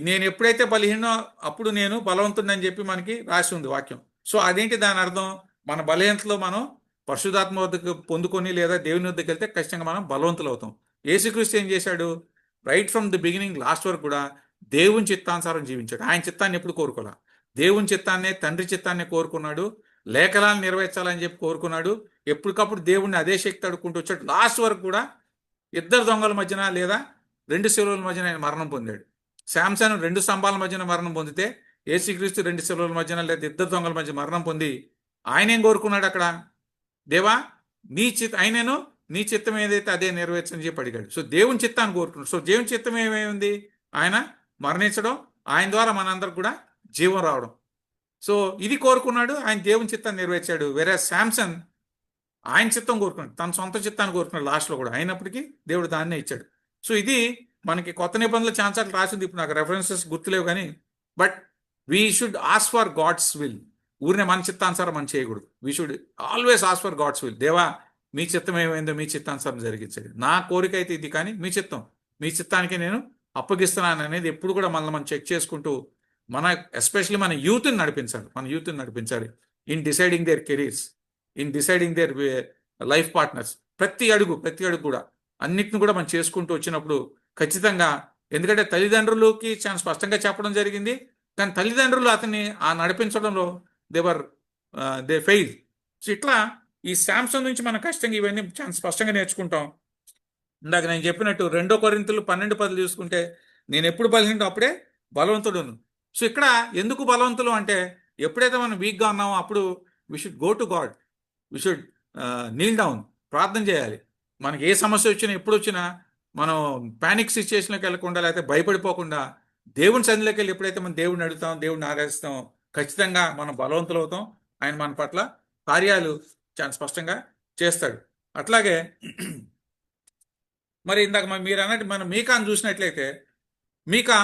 నేను ఎప్పుడైతే బలహీనో అప్పుడు నేను బలవంతుడిని అని చెప్పి మనకి రాసి ఉంది వాక్యం. సో అదేంటి దాని అర్థం? మన బలహీనతలో మనం పరిశుద్ధాత్మ వద్దకు పొందుకొని లేదా దేవుని వద్దకు వెళ్తే ఖచ్చితంగా మనం బలవంతులు అవుతాం. యేసుక్రీస్తు ఏం చేశాడు? Right from the beginning last వరకు కూడా దేవుని చిత్తానుసారం జీవించాడు. ఆయన చిత్తాన్ని ఎప్పుడు కోరుకోలే. దేవుని చిత్తాన్నే, తండ్రి చిత్తాన్ని కోరుకున్నాడు. లేఖనాలను నెరవేర్చాలని చెప్పి కోరుకున్నాడు. ఎప్పటికప్పుడు దేవుణ్ణి అదే శక్తి అడుక్కుంటూ వచ్చాడు. లాస్ట్ వరకు కూడా 2 దొంగల మధ్యన లేదా 2 శిలువల మధ్యన ఆయన మరణం పొందాడు. శాంసన్ 2 స్తంభాల మధ్యన మరణం పొందితే యేసుక్రీస్తు 2 శిలువల మధ్యన లేదా 2 దొంగల మధ్య మరణం పొంది ఆయన ఏం కోరుకున్నాడు అక్కడ? దేవా ఆయనను నీ చిత్తం ఏదైతే అదే నెరవేర్చని చెప్పి అడిగాడు. సో దేవుని చిత్తాన్ని కోరుకున్నాడు. సో దేవుని చిత్తం ఏమేమి? ఆయన మరణించడం, ఆయన ద్వారా మనందరికి కూడా జీవం రావడం. సో ఇది కోరుకున్నాడు, ఆయన దేవుని చిత్తాన్ని నెరవేర్చాడు. వేరే శాంసన్ ఆయన చిత్తం కోరుకున్నాడు, తన సొంత చిత్తాన్ని కోరుకున్నాడు లాస్ట్లో కూడా. అయినప్పటికీ దేవుడు దాన్నే ఇచ్చాడు. సో ఇది మనకి కొత్త నిబంధనలు ఛాన్సార్లు రాసింది. ఇప్పుడు నాకు రెఫరెన్సెస్ గుర్తులేవు కానీ, but we should as per God's will. ఊరినే మన చిత్తానుసారం మనం చేయకూడదు. We should always as per God's will. దేవా మీ చిత్తం ఏమైందో మీ చిత్తానుసారం జరిగించండి. నా కోరిక అయితే ఇది, కానీ మీ చిత్తానికి నేను అప్పగిస్తున్నాను అనేది ఎప్పుడు కూడా మనల్ని మనం చెక్ చేసుకుంటూ ఎస్పెషల్లీ మన యూత్ని నడిపించాలి. In deciding their careers, in deciding their life partners. ప్రతి అడుగు కూడా అన్నిటిని కూడా మనం చేసుకుంటూ వచ్చినప్పుడు ఖచ్చితంగా, ఎందుకంటే తల్లిదండ్రులకి చాలా స్పష్టంగా చెప్పడం జరిగింది, కానీ తల్లిదండ్రులు అతన్ని ఆ నడిపించడంలో దే ఫెయిల్. సో ఇట్లా ఈ శాంసన్ నుంచి మనం ఖచ్చితంగా ఇవన్నీ చాలా స్పష్టంగా నేర్చుకుంటాం. ఇందాక నేను చెప్పినట్టు 2 కొరింథీయులు 12:10 చూసుకుంటే నేను ఎప్పుడు బలహీనుడు అప్పుడే బలవంతుడును. సో ఇక్కడ ఎందుకు బలవంతులు అంటే, ఎప్పుడైతే మనం వీక్గా ఉన్నామో అప్పుడు we should go to God, we should kneel down, ప్రార్థన చేయాలి. మనకి ఏ సమస్య వచ్చినా ఎప్పుడు వచ్చినా మనం ప్యానిక్ సిచ్యుయేషన్లోకి వెళ్ళకుండా, లేకపోతే భయపడిపోకుండా దేవుని సన్నిధిలోకి వెళ్ళి ఎప్పుడైతే మనం దేవుడిని అడుగుతాం, దేవుడిని ఆరాధిస్తాం, ఖచ్చితంగా మనం బలవంతులు అవుతాం. ఆయన మన పట్ల కార్యాలు చాలా స్పష్టంగా చేస్తాడు. అట్లాగే మరి ఇందాక మీరు అన్నట్టు మనం మీకాను చూసినట్లయితే, మీకా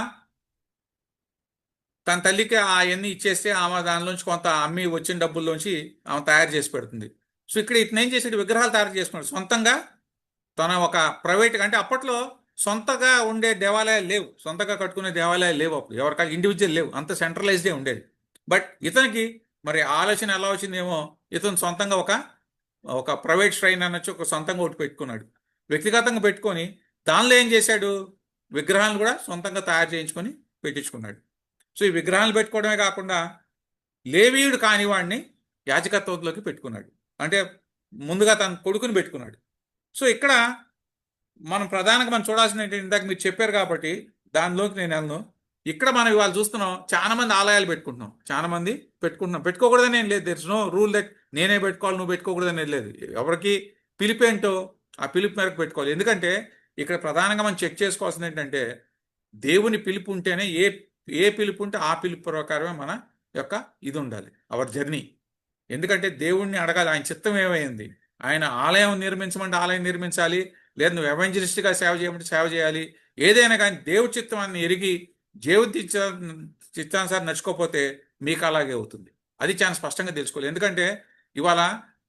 తన తల్లికి అవన్నీ ఇచ్చేస్తే ఆమె దానిలోంచి కొంత అమ్మి వచ్చిన డబ్బుల్లోంచి ఆమె తయారు చేసి పెడుతుంది. సో ఇక్కడ ఇతను ఏం చేసాడు? విగ్రహాలు తయారు చేసుకున్నాడు సొంతంగా. తన ఒక ప్రైవేట్, అంటే అప్పట్లో సొంతగా ఉండే దేవాలయాలు లేవు, సొంతగా కట్టుకునే దేవాలయాలు లేవు అప్పుడు, ఎవరికాలు ఇండివిజువల్ లేవు, అంత సెంట్రలైజ్డే ఉండేది. బట్ ఇతనికి మరి ఆలోచన ఎలా వచ్చిందేమో, ఇతను సొంతంగా ఒక ప్రైవేట్ ష్రైన్ అనొచ్చు, ఒక సొంతంగా ఒకటి పెట్టుకున్నాడు. వ్యక్తిగతంగా పెట్టుకొని దానిలో ఏం చేశాడు? విగ్రహాలను కూడా సొంతంగా తయారు చేయించుకొని పెట్టించుకున్నాడు. సో ఈ విగ్రహాలు పెట్టుకోవడమే కాకుండా లేవీయుడు కానివాడిని యాజకత్వంలోకి పెట్టుకున్నాడు. అంటే ముందుగా తన కొడుకుని పెట్టుకున్నాడు. సో ఇక్కడ మనం ప్రధానంగా మనం చూడాల్సిన ఏంటంటే, ఇందాక మీరు చెప్పారు కాబట్టి దానిలోకి నేను వెళ్ళను. ఇక్కడ మనం ఇవాళ చూస్తున్నాం, చాలా మంది ఆలయాలు పెట్టుకుంటున్నాం, చాలా మంది పెట్టుకోకూడదని ఏం లేదు. There is no rule that నేనే పెట్టుకోవాలి, నువ్వు పెట్టుకోకూడదని లేదు. ఎవరికి పిలిపేంటో ఆ పిలుపు మేరకు పెట్టుకోవాలి. ఎందుకంటే ఇక్కడ ప్రధానంగా మనం చెక్ చేసుకోవాల్సింది ఏంటంటే, దేవుని పిలుపు ఉంటేనే ఏ పిలుపు ఉంటే ఆ పిలుపు ప్రకారమే మన యొక్క ఇది ఉండాలి, అవర్ జర్నీ. ఎందుకంటే దేవుణ్ణి అడగాలి, ఆయన చిత్తం ఏమైంది. ఆయన ఆలయం నిర్మించమంటే ఆలయం నిర్మించాలి, లేదా నువ్వు ఎవెంజలిస్ట్గా సేవ చేయమంటే సేవ చేయాలి. ఏదైనా కానీ దేవుడి చిత్తాన్ని ఎరిగి దేవుడి చిత్తానుసారి నడుచుకోకపోతే మీకు అలాగే అవుతుంది. అది చాలా స్పష్టంగా తెలుసుకోవాలి. ఎందుకంటే ఇవాళ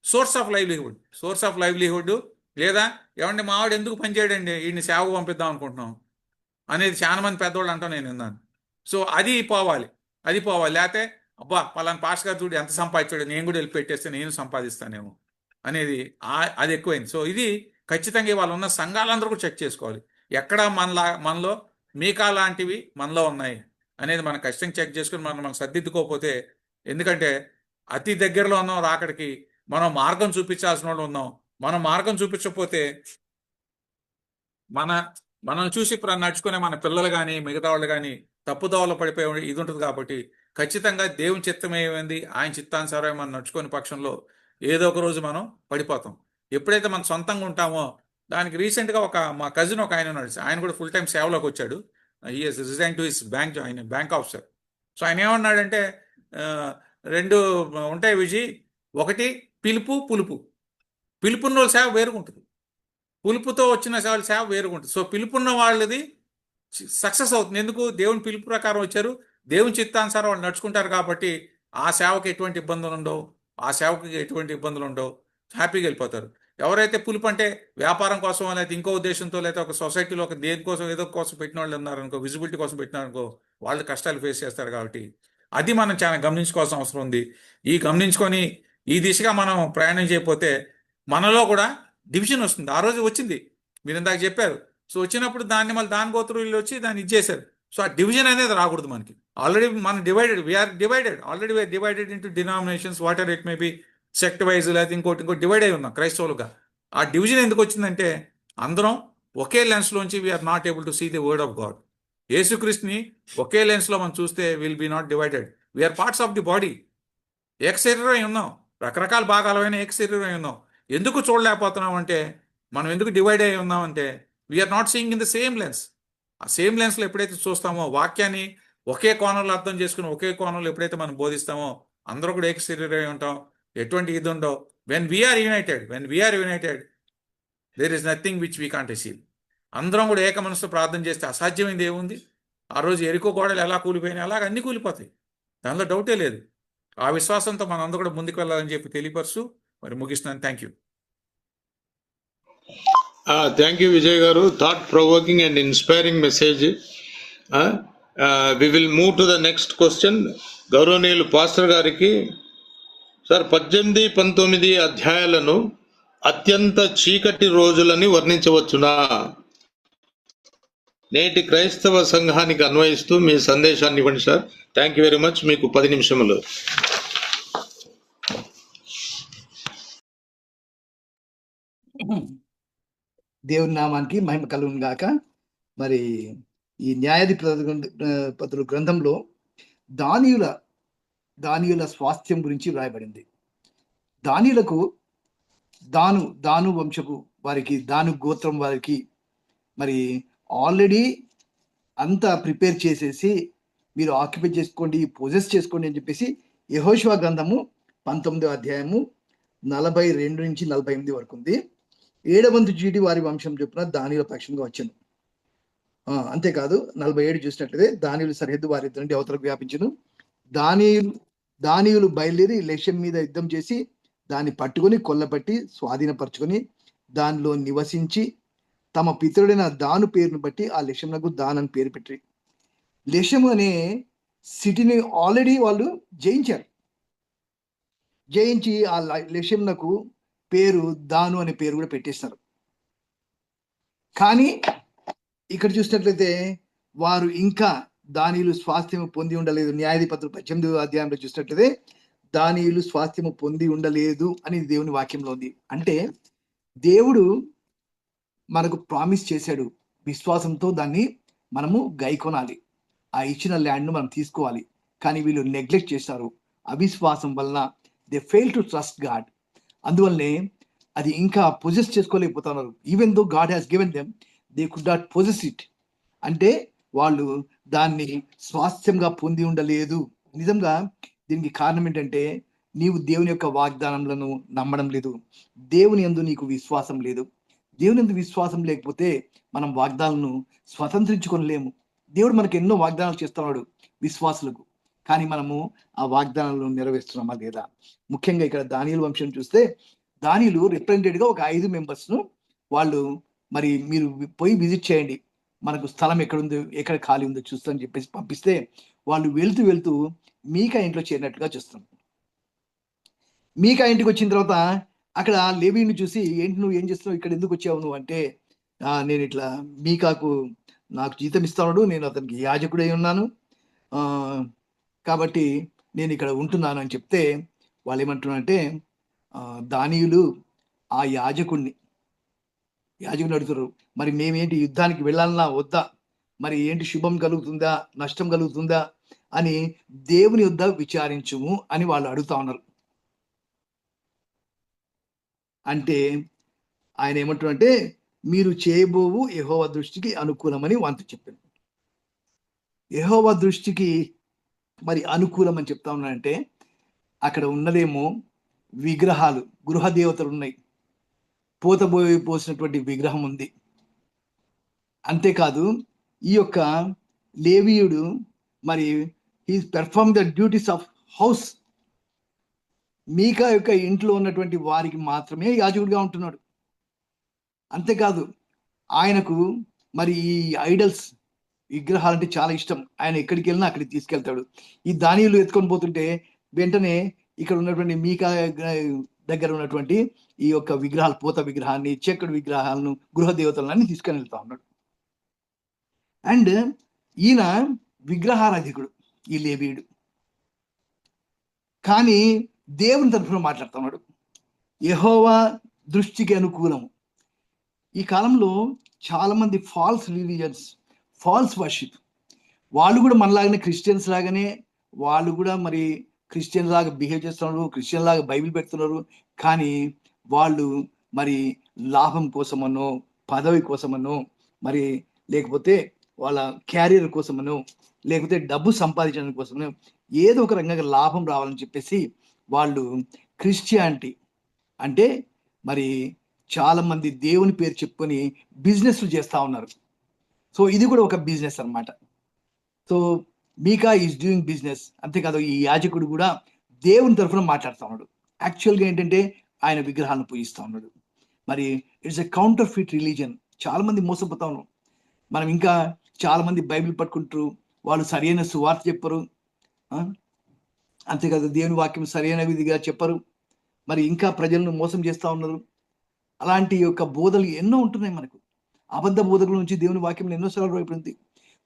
సోర్స్ ఆఫ్ లైవ్లీహుడ్ లేదా ఏమంటే మావాడు ఎందుకు పనిచేయడండి, వీడిని సేవకు పంపిద్దాం అనుకుంటున్నాం అనేది చాలా మంది పెద్దవాళ్ళు అంటాం, నేను విన్నాను. సో అది పోవాలి. లేకపోతే అబ్బా పలానా పాస్ గారు చూడు ఎంత సంపాదించాడు, నేను కూడా వెళ్ళి పెట్టేస్తే నేను సంపాదిస్తానేమో అనేది అది ఎక్కువైంది. సో ఇది ఖచ్చితంగా ఇవాళ ఉన్న సంఘాలందరూ కూడా చెక్ చేసుకోవాలి. ఎక్కడ మనలో మీకా లాంటివి మనలో ఉన్నాయి అనేది మనం ఖచ్చితంగా చెక్ చేసుకుని మనం సర్దిద్దుకోకపోతే, ఎందుకంటే అతి దగ్గరలో ఉన్న రాకడికి మనం మార్గం చూపించాల్సిన వాళ్ళు ఉన్నాం. మనం మార్గం చూపించకపోతే మన మనల్ని చూసి ఇప్పుడు నడుచుకునే మన పిల్లలు కానీ మిగతా వాళ్ళు కానీ తప్పుదోవలో పడిపోయే ఇది ఉంటుంది. కాబట్టి ఖచ్చితంగా దేవుని చిత్తం ఏమైంది, ఆయన చిత్తానుసారం మనం నడుచుకునే పక్షంలో ఏదో ఒక రోజు మనం పడిపోతాం. ఎప్పుడైతే మనం సొంతంగా ఉంటామో, దానికి రీసెంట్గా మా కజిన్ ఒక ఆయన ఉన్నాడు. ఆయన కూడా ఫుల్ టైం సేవలోకి వచ్చాడు. ఈఎస్ రిజైన్ టు హిస్ ఆయన బ్యాంక్ ఆఫీసర్. సో ఆయన ఏమన్నాడంటే, ఆ, రెండు ఉంటాయి విజయ్. ఒకటి పిలుపు, పులుపు. పిలుపున్న వాళ్ళ సేవ వేరుగుంటుంది, పులుపుతో వచ్చిన సేవ వేరుగుంటుంది. సో పిలుపున్న వాళ్ళది సక్సెస్ అవుతుంది. ఎందుకు? దేవుని పిలుపు ప్రకారం వచ్చారు, దేవుని చిత్తానుసారం వాళ్ళు నడుచుకుంటారు. కాబట్టి ఆ సేవకి ఎటువంటి ఇబ్బందులు ఉండవు, ఆ సేవకి ఎటువంటి ఇబ్బందులు ఉండవు, హ్యాపీగా వెళ్ళిపోతారు. ఎవరైతే పులుపు అంటే వ్యాపారం కోసం లేకపోతే ఇంకో ఉద్దేశంతో లేకపోతే ఒక సొసైటీలో ఒక దేనికోసం ఏదో కోసం పెట్టిన వాళ్ళు ఉన్నారనుకో, విజిబిలిటీ కోసం పెట్టినారనుకో, వాళ్ళు కష్టాలు ఫేస్ చేస్తారు. కాబట్టి అది మనం చాలా గమనించుకోవాల్సిన అవసరం ఉంది. ఈ గమనించుకొని ఈ దిశగా మనం ప్రయాణం చేయకపోతే మనలో కూడా డివిజన్ వస్తుంది. ఆ రోజు వచ్చింది, మీరు ఇందాక చెప్పారు. సో వచ్చినప్పుడు దాన్ని మళ్ళీ దాని గోత్రులు వచ్చి దాన్ని ఇచ్చేశారు. సో ఆ డివిజన్ అనేది రాకూడదు మనకి. ఆల్రెడీ మనం divided into denominations, water it may be, sect wise లేకపోతే ఇంకోటి డివైడ్ అయి ఉన్నాం క్రైస్తవులుగా. ఆ డివిజన్ ఎందుకు వచ్చిందంటే అందరం ఒకే లెన్స్లోంచి we are not able to see the word of God. యేసుక్రీస్తుని ఒకే లెన్స్లో మనం చూస్తే will be not divided. We are parts of the body. ఏక శరీరమై ఉన్నాం, రకరకాల భాగాలైన ఏక శరీరమై ఉన్నాం. ఎందుకు చూడలేకపోతున్నాం అంటే, మనం ఎందుకు డివైడ్ అయి ఉన్నామంటే we are not seeing in the same lens. ఆ సేమ్ లెన్స్లో ఎప్పుడైతే చూస్తామో, వాక్యాన్ని ఒకే కోణంలో అర్థం చేసుకుని ఒకే కోణంలో ఎప్పుడైతే మనం బోధిస్తామో, అందరూ కూడా ఏక శరీరమై ఉంటాం. ఎటువంటి ఇది ఉండవు. When we are united there is nothing which we can't achieve. అందరం కూడా ఏక మనసుతో ప్రార్థన చేస్తే అసాధ్యమైంది ఏముంది? ఆ రోజు ఎరుకో గోడలు ఎలా కూలిపోయినాయి, అలాగ అన్ని కూలిపోతాయి, దానిలో డౌటే లేదు. ఆ విశ్వాసంతో మనం అందరూ కూడా ముందుకు వెళ్ళాలని చెప్పి తెలియపరుస్తూ మరి ముగిస్తున్నాను. Thank you. Thank you Vijay garu. Thought provoking and inspiring message. We will move to the next question. గౌరవనీయులు పాస్టర్ గారికి, సార్ 18, 19 అధ్యాయాలను అత్యంత చీకటి రోజులని వర్ణించవచ్చునా? నేటి క్రైస్తవ సంఘానికి అన్వయిస్తూ మీ సందేశాన్ని ఇవ్వండి sir. Thank you very much. మీకు 10 నిమిషములు. దేవుని నామానికి మహిమ కలుగును గాక. మరి ఈ న్యాయాధిపతుల గ్రంథంలో దానియుల స్వాస్థ్యం గురించి వ్రాయబడింది. దానియులకు దాను వంశపు వారికి, దాను గోత్రం వారికి మరి ఆల్రెడీ అంతా ప్రిపేర్ చేసేసి మీరు ఆక్యుపై చేసుకోండి, పొజెస్ చేసుకోండి అని చెప్పేసి యెహోషువ గ్రంథము 19వ అధ్యాయము 42 నుంచి 48 వరకు ఉంది. 7వ వంతు చీటి వారి వంశం చొప్పున దానియుల పక్షంగా వచ్చాను. అంతేకాదు 47 చూసినట్లయితే దానియులు సరిహద్దు వారి నుండి అవతలకు వ్యాపించను. దానియులు బయలుదేరి లక్ష్యం మీద యుద్ధం చేసి దాన్ని పట్టుకొని కొల్లబట్టి స్వాధీనపరచుకొని దానిలో నివసించి తమ పితరుడైన దాను పేరును బట్టి ఆ లక్ష్యంకు దాన్ అని పేరు పెట్టి, లక్ష్యం అనే సిటీని ఆల్రెడీ వాళ్ళు జయించి ఆ లక్ష్యంకు పేరు దాను అనే పేరు కూడా పెట్టేస్తారు. కానీ ఇక్కడ చూసినట్లయితే వారు ఇంకా దానియులు స్వాస్థ్యము పొంది ఉండలేదు. న్యాయాధిపతులు 18వ అధ్యాయంలో చూసినట్లయితే దానియులు స్వాస్థ్యము పొంది ఉండలేదు అని దేవుని వాక్యంలో ఉంది. అంటే దేవుడు మనకు ప్రామిస్ చేశాడు, విశ్వాసంతో దాన్ని మనము గైకొనాలి, ఆ ఇచ్చిన ల్యాండ్ను మనం తీసుకోవాలి. కానీ వీళ్ళు నెగ్లెక్ట్ చేశారు. అవిశ్వాసం వలన they fail to trust God. అందువల్లనే అది ఇంకా పొజెస్ చేసుకోలేకపోతున్నారు. Even though God has given them, they could not possess it. అంటే వాళ్ళు దాన్ని స్వాస్థ్యంగా పొంది ఉండలేదు. నిజంగా దీనికి కారణం ఏంటంటే నీవు దేవుని యొక్క వాగ్దానములను నమ్మడం లేదు, దేవుని యందు నీకు విశ్వాసం లేదు. దేవుని యందు విశ్వాసం లేకపోతే మనం వాగ్దానాలను స్వతంత్రించుకోలేము. దేవుడు మనకు ఎన్నో వాగ్దానాలు చేస్తున్నాడు విశ్వాసులకు, కానీ మనము ఆ వాగ్దానాలను నెరవేరుస్తున్నామా లేదా? ముఖ్యంగా ఇక్కడ దానియేలు వంశం చూస్తే దానియేలు రిప్రజెంటెడ్గా ఒక 5 మెంబర్స్ను వాళ్ళు మరి మీరు పోయి విజిట్ చేయండి, మనకు స్థలం ఎక్కడుందో, ఎక్కడ ఖాళీ ఉందో చూస్తామని చెప్పేసి పంపిస్తే వాళ్ళు వెళ్తూ మీకా ఇంట్లో చేరినట్టుగా చూస్తాం. మీకా ఇంటికి వచ్చిన తర్వాత అక్కడ లేవీని చూసి, ఏంటి నువ్వు ఏం చేస్తున్నావు, ఇక్కడ ఎందుకు వచ్చావు నువ్వు అంటే, నేను ఇట్లా మీకాకు నాకు జీతం ఇస్తాడు, నేను అతనికి యాజకుడై ఉన్నాను, కాబట్టి నేను ఇక్కడ ఉంటున్నాను అని చెప్తే వాళ్ళు ఏమంటున్నారంటే, దానియులు ఆ యాజకుడిని అడుగుతారు, మరి మేమేంటి యుద్ధానికి వెళ్ళాలన్నా వద్దా, మరి ఏంటి శుభం కలుగుతుందా నష్టం కలుగుతుందా అని దేవుని యొద్ద విచారించుము అని వాళ్ళు అడుగుతా ఉన్నారు. అంటే ఆయన ఏమంటారంటే మీరు చేయబోవు యెహోవా దృష్టికి అనుకూలమని వాంతో చెప్పాను. యెహోవా దృష్టికి మరి అనుకూలం అని చెప్తా ఉన్నానంటే అక్కడ ఉన్నదేమో విగ్రహాలు, గృహ దేవతలు ఉన్నాయి, పోసినటువంటి విగ్రహం ఉంది. అంతేకాదు ఈ యొక్క లేవీయుడు మరి he perform the duties of house. Micah యొక్క ఇంట్లో ఉన్నటువంటి వారికి మాత్రమే యాజకుడిగా ఉంటున్నాడు. అంతేకాదు ఆయనకు మరి ఈ ఐడల్స్ విగ్రహాలు అంటే చాలా ఇష్టం. ఆయన ఎక్కడికి వెళ్ళినా అక్కడికి తీసుకెళ్తాడు. ఈ దానియులు ఎత్తుకొని పోతుంటే వెంటనే ఇక్కడ ఉన్నటువంటి మీకా దగ్గర ఉన్నటువంటి ఈ యొక్క విగ్రహాలు, పూత విగ్రహాన్ని, చెక్కడు విగ్రహాలను, గృహ దేవతలన్నీ తీసుకొని వెళ్తా ఉన్నాడు. అండ్ ఈయన విగ్రహారాధికుడు ఈ లేవీయుడు, కానీ దేవుని తరఫున మాట్లాడుతున్నాడు. యెహోవా దృష్టికి అనుకూలము. ఈ కాలంలో చాలా మంది ఫాల్స్ రిలీజియన్స్, ఫాల్స్ వర్షిప్, వాళ్ళు కూడా మనలాగానే క్రిస్టియన్స్ లాగానే వాళ్ళు కూడా మరి క్రిస్టియన్ లాగా బిహేవ్ చేస్తున్నారు, క్రిస్టియన్ లాగా బైబిల్ పెడుతున్నారు. కానీ వాళ్ళు మరి లాభం కోసమనో, పదవి కోసమనో, మరి లేకపోతే వాళ్ళ క్యారియర్ కోసమనో, లేకపోతే డబ్బు సంపాదించడం కోసమనో, ఏదో ఒక రంగంగా లాభం రావాలని చెప్పేసి వాళ్ళు క్రిస్టియానిటీ అంటే మరి చాలా మంది దేవుని పేరు చెప్పుకొని బిజినెస్లు చేస్తూ ఉన్నారు. సో ఇది కూడా ఒక బిజినెస్ అన్నమాట. So Micah is doing business. అంతేకాదు ఈ యాజకుడు కూడా దేవుని తరఫున మాట్లాడుతూ ఉన్నాడు. యాక్చువల్గా ఏంటంటే ఆయన విగ్రహాలను పూజిస్తూ ఉన్నాడు. మరి it's a counter fit religion. చాలా మంది మోసపోతా ఉన్నాం. మనం ఇంకా చాలా మంది బైబిల్ పట్టుకుంటారు, వాళ్ళు సరైన సువార్త చెప్పరు. అంతేకాదు దేవుని వాక్యం సరైన విధిగా చెప్పరు. మరి ఇంకా ప్రజలను మోసం చేస్తూ ఉన్నారు. అలాంటి యొక్క బోధలు ఎన్నో ఉంటున్నాయి మనకు. అబద్ధ బోధకుల నుంచి దేవుని వాక్యంలో ఎన్నోసార్లు అయిపోయింది.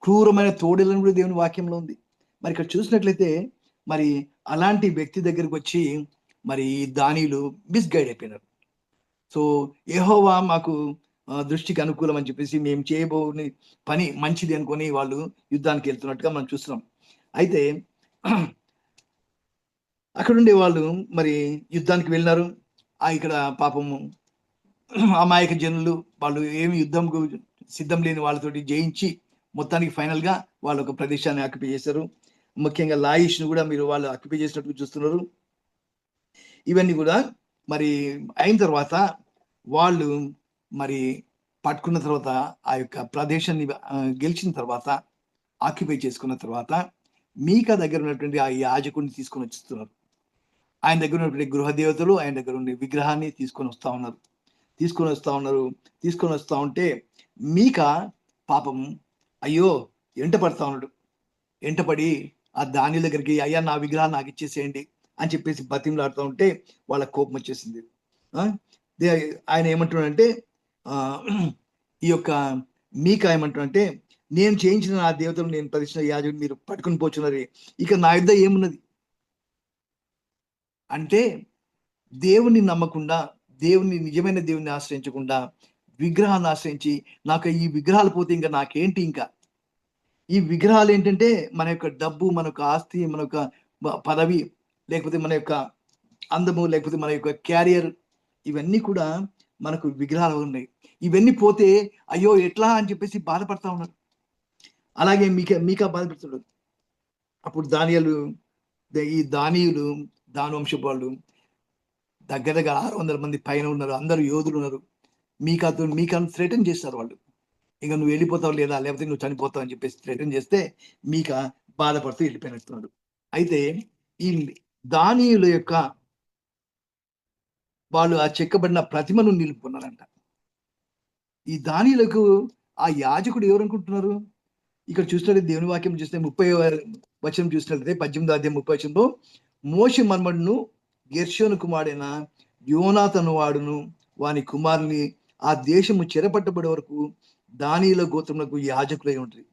క్రూరమైన తోడేలను కూడా దేవుని వాక్యంలో ఉంది. మరి ఇక్కడ చూసినట్లయితే మరి అలాంటి వ్యక్తి దగ్గరికి వచ్చి మరి దానియులు మిస్గైడ్ అయిపోయినారు. సో యెహోవా మాకు దృష్టికి అనుకూలం అని చెప్పేసి మేము చేయబోని పని మంచిది అనుకొని వాళ్ళు యుద్ధానికి వెళ్తున్నట్టుగా మనం చూస్తున్నాం. అయితే అక్కడుండే వాళ్ళు మరి యుద్ధానికి వెళ్ళినారు. ఇక్కడ పాపము అమాయక జనులు, వాళ్ళు ఏమి యుద్ధం సిద్ధం లేని వాళ్ళతోటి జయించి మొత్తానికి ఫైనల్గా వాళ్ళు ఒక ప్రదేశాన్ని ఆక్యుపై చేశారు. ముఖ్యంగా లాయిష్ను కూడా మీరు వాళ్ళు ఆక్యుపై చేసినట్టు చూస్తున్నారు. ఇవన్నీ కూడా మరి అయిన తర్వాత వాళ్ళు మరి పట్టుకున్న తర్వాత ఆ యొక్క ప్రదేశాన్ని గెలిచిన తర్వాత, ఆక్యుపై చేసుకున్న తర్వాత మీకా దగ్గర ఉన్నటువంటి ఆ యాజకుడిని తీసుకొని వస్తున్నారు. ఆయన దగ్గర ఉన్నటువంటి గృహ దేవతలు, ఆయన దగ్గర ఉన్న విగ్రహాన్ని తీసుకొని వస్తూ ఉంటే మీకా పాపం అయ్యో ఎంట పడతా ఉన్నాడు. ఎంటపడి ఆ దానియుల దగ్గరికి, అయ్యా నా విగ్రహాన్ని నాకు ఇచ్చేసేయండి అని చెప్పేసి బతిమలాడుతూ ఉంటే వాళ్ళ కోపం వచ్చేసింది. ఆయన ఏమంటున్నాడంటే ఈ యొక్క మీకా ఏమంటున్నాడంటే, నేను చేయించిన నా దేవతలు నేను ప్రతిష్ఠించిన యాజకుడు మీరు పట్టుకుని పోచున్నారు, ఇక నా యుద్ధ ఏమున్నది అంటే దేవుని నమ్మకుండా, నిజమైన దేవుని ఆశ్రయించకుండా విగ్రహాన్ని ఆశ్రయించి నాకు ఈ విగ్రహాలు పోతే ఇంకా నాకేంటి, ఇంకా ఈ విగ్రహాలు ఏంటంటే మన యొక్క డబ్బు, మన యొక్క ఆస్తి, మన యొక్క పదవి, లేకపోతే మన యొక్క అందము, లేకపోతే మన యొక్క క్యారియర్, ఇవన్నీ కూడా మనకు విగ్రహాలు ఉన్నాయి. ఇవన్నీ పోతే అయ్యో ఎట్లా అని చెప్పేసి బాధపడతా ఉన్నారు. అలాగే మీకా బాధపడుతున్నాడు. అప్పుడు ఈ దానియులు, దానవంశపు వాళ్ళు దగ్గర 600 మంది పైన ఉన్నారు, అందరూ యోధులు ఉన్నారు. మీకాను థ్రెటన్ చేస్తారు వాళ్ళు, ఇంకా నువ్వు వెళ్ళిపోతావు లేదా, లేకపోతే నువ్వు చనిపోతావు అని చెప్పేసి థ్రెటన్ చేస్తే మీకా బాధపడుతూ వెళ్ళిపోయినట్టున్నాడు. అయితే ఈ దానియుల యొక్క వాళ్ళు ఆ చెక్కబడిన ప్రతిమను నిలుపుకున్నారంట. ఈ దానియులకు ఆ యాజకుడు ఎవరు అనుకుంటున్నారు? ఇక్కడ చూసినట్లయితే దేవుని వాక్యం చూస్తే 30వ వచనం చూసినట్లయితే 18వ అధ్యాయం 30వ వచనంలో, మోషే మన్మడును గెర్షోను కుమారుడైన యోనాతను వాడును వాని కుమారుని ఆ దేశము చెరపట్టబడే వరకు దానియుల గోత్రములకు యాజకులై ఉంటుంది.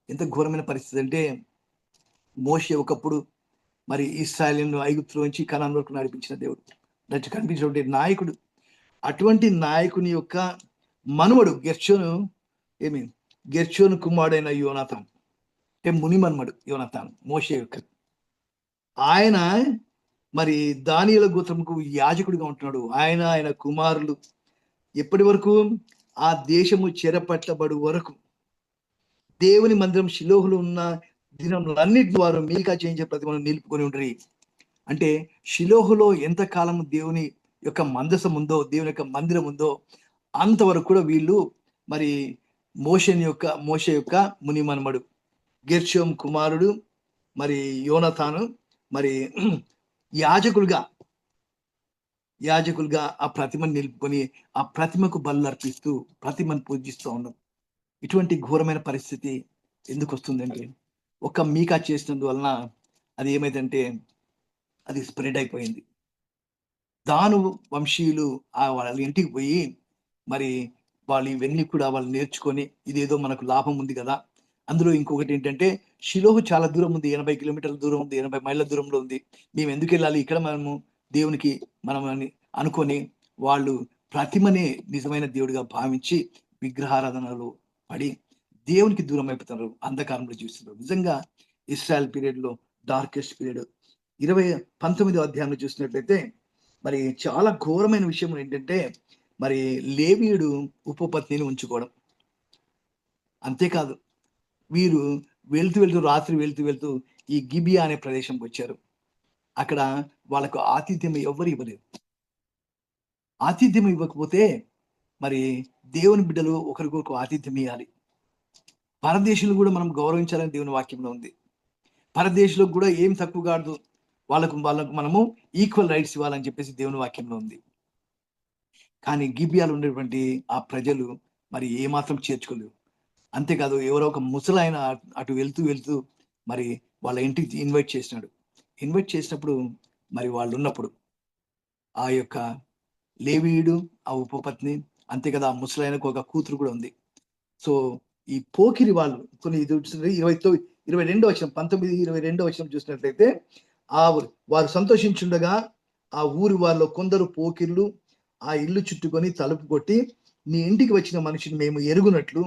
ఎంత ఘోరమైన పరిస్థితి అంటే, మోషే ఒకప్పుడు మరి ఇశ్రాయేలును ఐగుప్తులో నుంచి కనాను వరకు నడిపించిన దేవుడు. కనిపించినటువంటి నాయకుడు. అటువంటి నాయకుని యొక్క మనుమడు గెర్షోను కుమారుడైన యోనాతాన్, అంటే ముని మనుమడు యోనాతాన్, మోషే యొక్క. ఆయన మరి దానియేలు గోత్రముకు యాజకుడిగా ఉంటున్నాడు. ఆయన కుమారులు ఎప్పటి వరకు? ఆ దేశము చెరపట్టబడు వరకు, దేవుని మందిరం షిలోహులో ఉన్న దినములన్నిటి వారు మీకా చేయించే ప్రతిమను నిలుపుకొని ఉండ్రి. అంటే షిలోహులో ఎంతకాలం దేవుని యొక్క మందసం ఉందో, దేవుని యొక్క మందిరం ఉందో, అంతవరకు కూడా వీళ్ళు మరి మోషే యొక్క ముని మనుమడు గెర్షోం కుమారుడు మరి యోనాతాను మరి యాజకులుగా ఆ ప్రతిమను నిలుపుకొని ఆ ప్రతిమకు బలు అర్పిస్తూ ప్రతిమను పూజిస్తూ ఉన్నారు. ఇటువంటి ఘోరమైన పరిస్థితి ఎందుకు వస్తుందంటే, ఒక మీకా చేసినందువలన అది ఏమైందంటే అది స్ప్రెడ్ అయిపోయింది. దాను వంశీయులు వాళ్ళ ఇంటికి పోయి మరి వాళ్ళు ఇవన్నీ కూడా వాళ్ళు నేర్చుకొని, ఇదేదో మనకు లాభం ఉంది కదా. అందులో ఇంకొకటి ఏంటంటే, షిలోహు చాలా దూరం ఉంది, 80 కిలోమీటర్ల దూరం ఉంది, 80 మైళ్ళ దూరంలో ఉంది. మేము ఎందుకు వెళ్ళాలి, ఇక్కడ మనము దేవునికి మనం అనుకొని వాళ్ళు ప్రతిమనే నిజమైన దేవుడిగా భావించి విగ్రహారాధనలో పడి దేవునికి దూరం అయిపోతున్నారు, అంధకారంలో జీవిస్తున్నారు. నిజంగా ఇస్రాయల్ పీరియడ్ లో డార్కెస్ట్ పీరియడ్. 19వ అధ్యాయంలో చూసినట్లయితే మరి చాలా ఘోరమైన విషయం ఏంటంటే, మరి లేవీయుడు ఉపపత్నిని ఉంచుకోవడం. అంతేకాదు, వీరు రాత్రి వెళ్తూ ఈ గిబియా అనే ప్రదేశంకి వచ్చారు. అక్కడ వాళ్ళకు ఆతిథ్యం ఎవ్వరు ఇవ్వలేదు. ఆతిథ్యం ఇవ్వకపోతే మరి దేవుని బిడ్డలు ఒకరికొకరు ఆతిథ్యం ఇవ్వాలి. పరదేశులు కూడా మనం గౌరవించాలని దేవుని వాక్యంలో ఉంది. పరదేశులకు కూడా ఏం తక్కువ కాదు, వాళ్ళకు మనము ఈక్వల్ రైట్స్ ఇవ్వాలని చెప్పేసి దేవుని వాక్యంలో ఉంది. కానీ గిబియాలో ఉండేటువంటి ఆ ప్రజలు మరి ఏమాత్రం చేర్చుకోలేవు. అంతేకాదు, ఎవరో ఒక ముసలాయన అటు వెళ్తూ మరి వాళ్ళ ఇంటికి ఇన్వైట్ చేసినప్పుడు మరి వాళ్ళు ఉన్నప్పుడు ఆ యొక్క లేవీయుడు, ఆ ఉపపత్ని, అంతే కదా, ఆ ముసలాయనకు ఒక కూతురు కూడా ఉంది. సో ఈ పోకిరి వాళ్ళు కొన్ని 22వ వచనం 22వ వచనం చూసినట్లయితే, వారు సంతోషించుండగా ఆ ఊరి వాళ్ళలో కొందరు పోకిర్లు ఆ ఇల్లు చుట్టుకొని తలుపు కొట్టి, నీ ఇంటికి వచ్చిన మనిషిని మేము ఎరుగునట్లు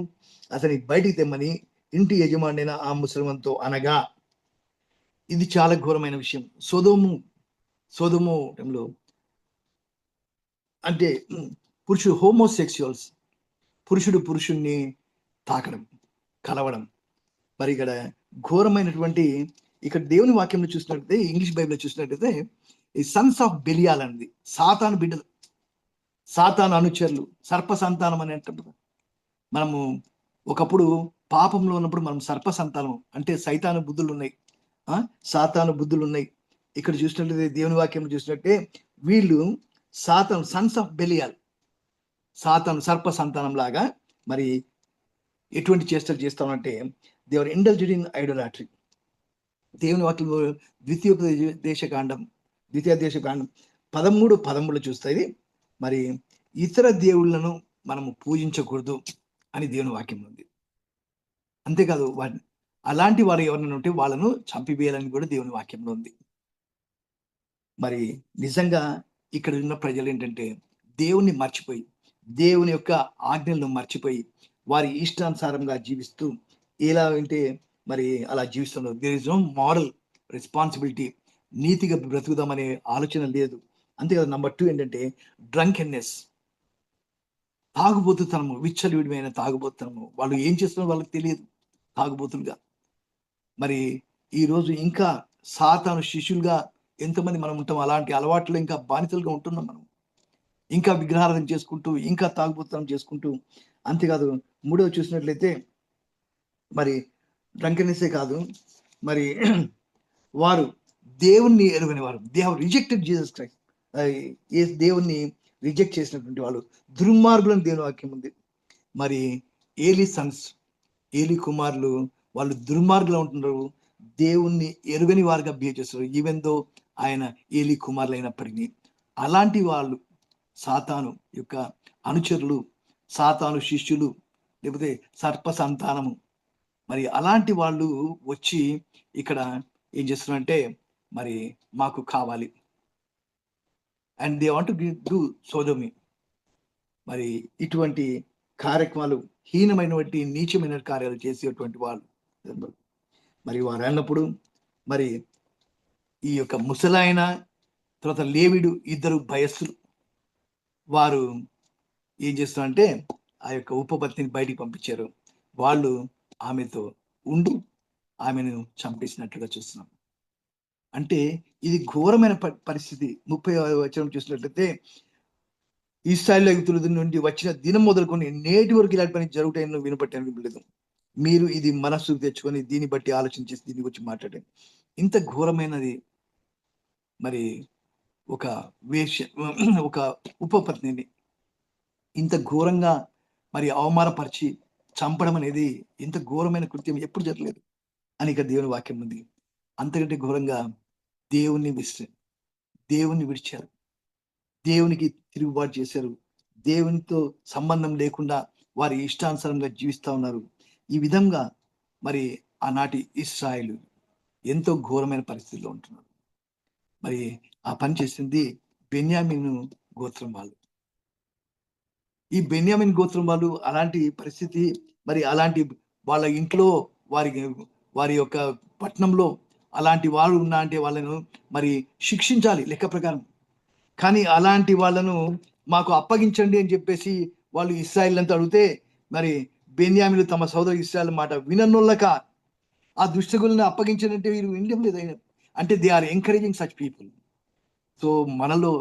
అతని బయటికి తెమ్మని ఇంటి యజమానైన ఆ ముసలిమంతో అనగా. ఇది చాలా ఘోరమైన విషయం. సొదొములో అంటే పురుషుడు పురుషుణ్ణి తాకడం, కలవడం. మరి ఇక్కడ ఘోరమైనటువంటి, ఇక్కడ దేవుని వాక్యంలో చూసినట్లయితే, ఇంగ్లీష్ బైబిల్లో చూసినట్లయితే, ఈ సన్స్ ఆఫ్ బెలియాల్ అనేది సాతాను బిడ్డలు, సాతాను అనుచరులు, సర్ప సంతానం అనేటప్పుడు మనము ఒకప్పుడు పాపంలో ఉన్నప్పుడు మనం సర్ప సంతానం అంటే సైతాను బుద్ధులు ఉన్నాయి, సాతాను బుద్ధులు ఉన్నాయి. ఇక్కడ చూసినట్లయితే దేవుని వాక్యం చూసినట్టే వీళ్ళు సాతాను సన్స్ ఆఫ్ బెలియాల్, సాతాను సర్ప సంతానం లాగా మరి ఎటువంటి చేష్టలు చేస్తామంటే దేవర్ ఇండల్జ్డ్ ఇన్ ఐడోలాట్రీ. దేవుని వాక్యంలో ద్వితీయ దేశకాండం 13:13 చూస్తుంది. మరి ఇతర దేవుళ్ళను మనము పూజించకూడదు అని దేవుని వాక్యం ఉంది. అంతేకాదు, అలాంటి వారు ఎవరైనా ఉంటే వాళ్ళను చంపివేయాలని కూడా దేవుని వాక్యంలో ఉంది. మరి నిజంగా ఇక్కడ ఉన్న ప్రజలు ఏంటంటే దేవుణ్ణి మర్చిపోయి, దేవుని యొక్క ఆజ్ఞలను మర్చిపోయి వారి ఇష్టానుసారంగా జీవిస్తూ ఎలా అంటే మరి అలా జీవిస్తున్నారు. There is no moral responsibility, నీతిగా బ్రతుకుదామనే ఆలోచన లేదు. అంతేకాదు, నెంబర్ 2 ఏంటంటే డ్రంకెన్నెస్, తాగుబోతుతనము, విచ్చలవిడిమైన తాగుబోతుతనము. వాళ్ళు ఏం చేస్తున్నారో వాళ్ళకి తెలియదు, తాగుబోతులుగా. మరి ఈరోజు ఇంకా సాతాను శిష్యులుగా ఎంతమంది మనం ఉంటాం, అలాంటి అలవాట్లు ఇంకా బానిసలుగా ఉంటున్నాం మనం, ఇంకా విగ్రహారాధన చేసుకుంటూ, ఇంకా తాగుబోతుతనం చేసుకుంటూ. అంతేకాదు, 3వ చూసినట్లయితే మరి డ్రంకెనెస్సే కాదు, మరి వారు దేవుణ్ణి ఎరుగని వారు, they have rejected Jesus Christ. దేవుణ్ణి రిజెక్ట్ చేసినటువంటి వాళ్ళు దుర్మార్గులను దేవుని వాక్యం ఉంది. మరి ఏలీ కుమారులు వాళ్ళు దుర్మార్గులు ఉంటున్నారు, దేవుణ్ణి ఎరుగని వారుగా బిహేవ్ చేస్తారు, ఈవెన్ దో ఆయన ఏలీ కుమారులు అయినప్పటికీ. అలాంటి వాళ్ళు సాతాను యొక్క అనుచరులు, సాతాను శిష్యులు, లేకపోతే సర్ప సంతానము. మరి అలాంటి వాళ్ళు వచ్చి ఇక్కడ ఏం చేస్తున్నారంటే మరి మాకు కావాలి, అండ్ దే వాంట్ డూ సోదోమి. మరి ఇటువంటి కార్యక్రమాలు, హీనమైనటువంటి నీచమైన కార్యాలు చేసేటువంటి వాళ్ళు మరి వారు అన్నప్పుడు మరి ఈ యొక్క ముసలాయన తర్వాత లేవిడు ఇద్దరు భయస్సులు వారు ఏం చేస్తున్నారంటే ఆ యొక్క ఉపపత్నిని బయటికి పంపించారు. వాళ్ళు ఆమెతో ఉండి ఆమెను చంపేసినట్లుగా చూస్తున్నాం. అంటే ఇది ఘోరమైన పరిస్థితి. 30వ వచనం చూసినట్లయితే ఇశ్రాయేలు నుండి వచ్చిన దినం మొదలుకొని నేటి వరకు ఇలాంటి పని జరుగుతాయని వినపట్టాను లేదు. మీరు ఇది మనస్సుకు తెచ్చుకొని దీన్ని బట్టి ఆలోచన చేసి దీని గురించి మాట్లాడండి. ఇంత ఘోరమైనది మరి ఒక ఒక ఉపపత్నిని ఇంత ఘోరంగా మరి అవమానపరిచి చంపడం అనేది ఇంత ఘోరమైన కృత్యం ఎప్పుడు జరగలేదు అని ఇక దేవుని వాక్యం ఉంది. అంతకంటే ఘోరంగా దేవుణ్ణి విడిచారు, దేవునికి తిరుగుబాటు చేశారు, దేవునితో సంబంధం లేకుండా వారి ఇష్టానుసారంగా జీవిస్తూ ఉన్నారు. ఈ విధంగా మరి ఆనాటి ఇశ్రాయేలు ఎంతో ఘోరమైన పరిస్థితిలో ఉంటున్నారు. మరి ఆ పని చేసింది బెన్యామీను గోత్రం వాళ్ళు. ఈ బెన్యామీన్ గోత్రం వాళ్ళు అలాంటి పరిస్థితి, మరి అలాంటి వాళ్ళ ఇంట్లో వారి యొక్క పట్టణంలో అలాంటి వారు ఉన్నా అంటే వాళ్ళను మరి శిక్షించాలి లెక్క ప్రకారం. కానీ అలాంటి వాళ్ళను మాకు అప్పగించండి అని చెప్పేసి వాళ్ళు ఇశ్రాయేల్ అంతా అడిగితే మరి బెన్యామీను తమ సోదరు ఇశ్రాయేల్ మాట విననొల్లక ఆ దుష్టగులను అప్పగించినట్టే వీరు వినడం లేదు. అంటే they are encouraging such people. So మనలో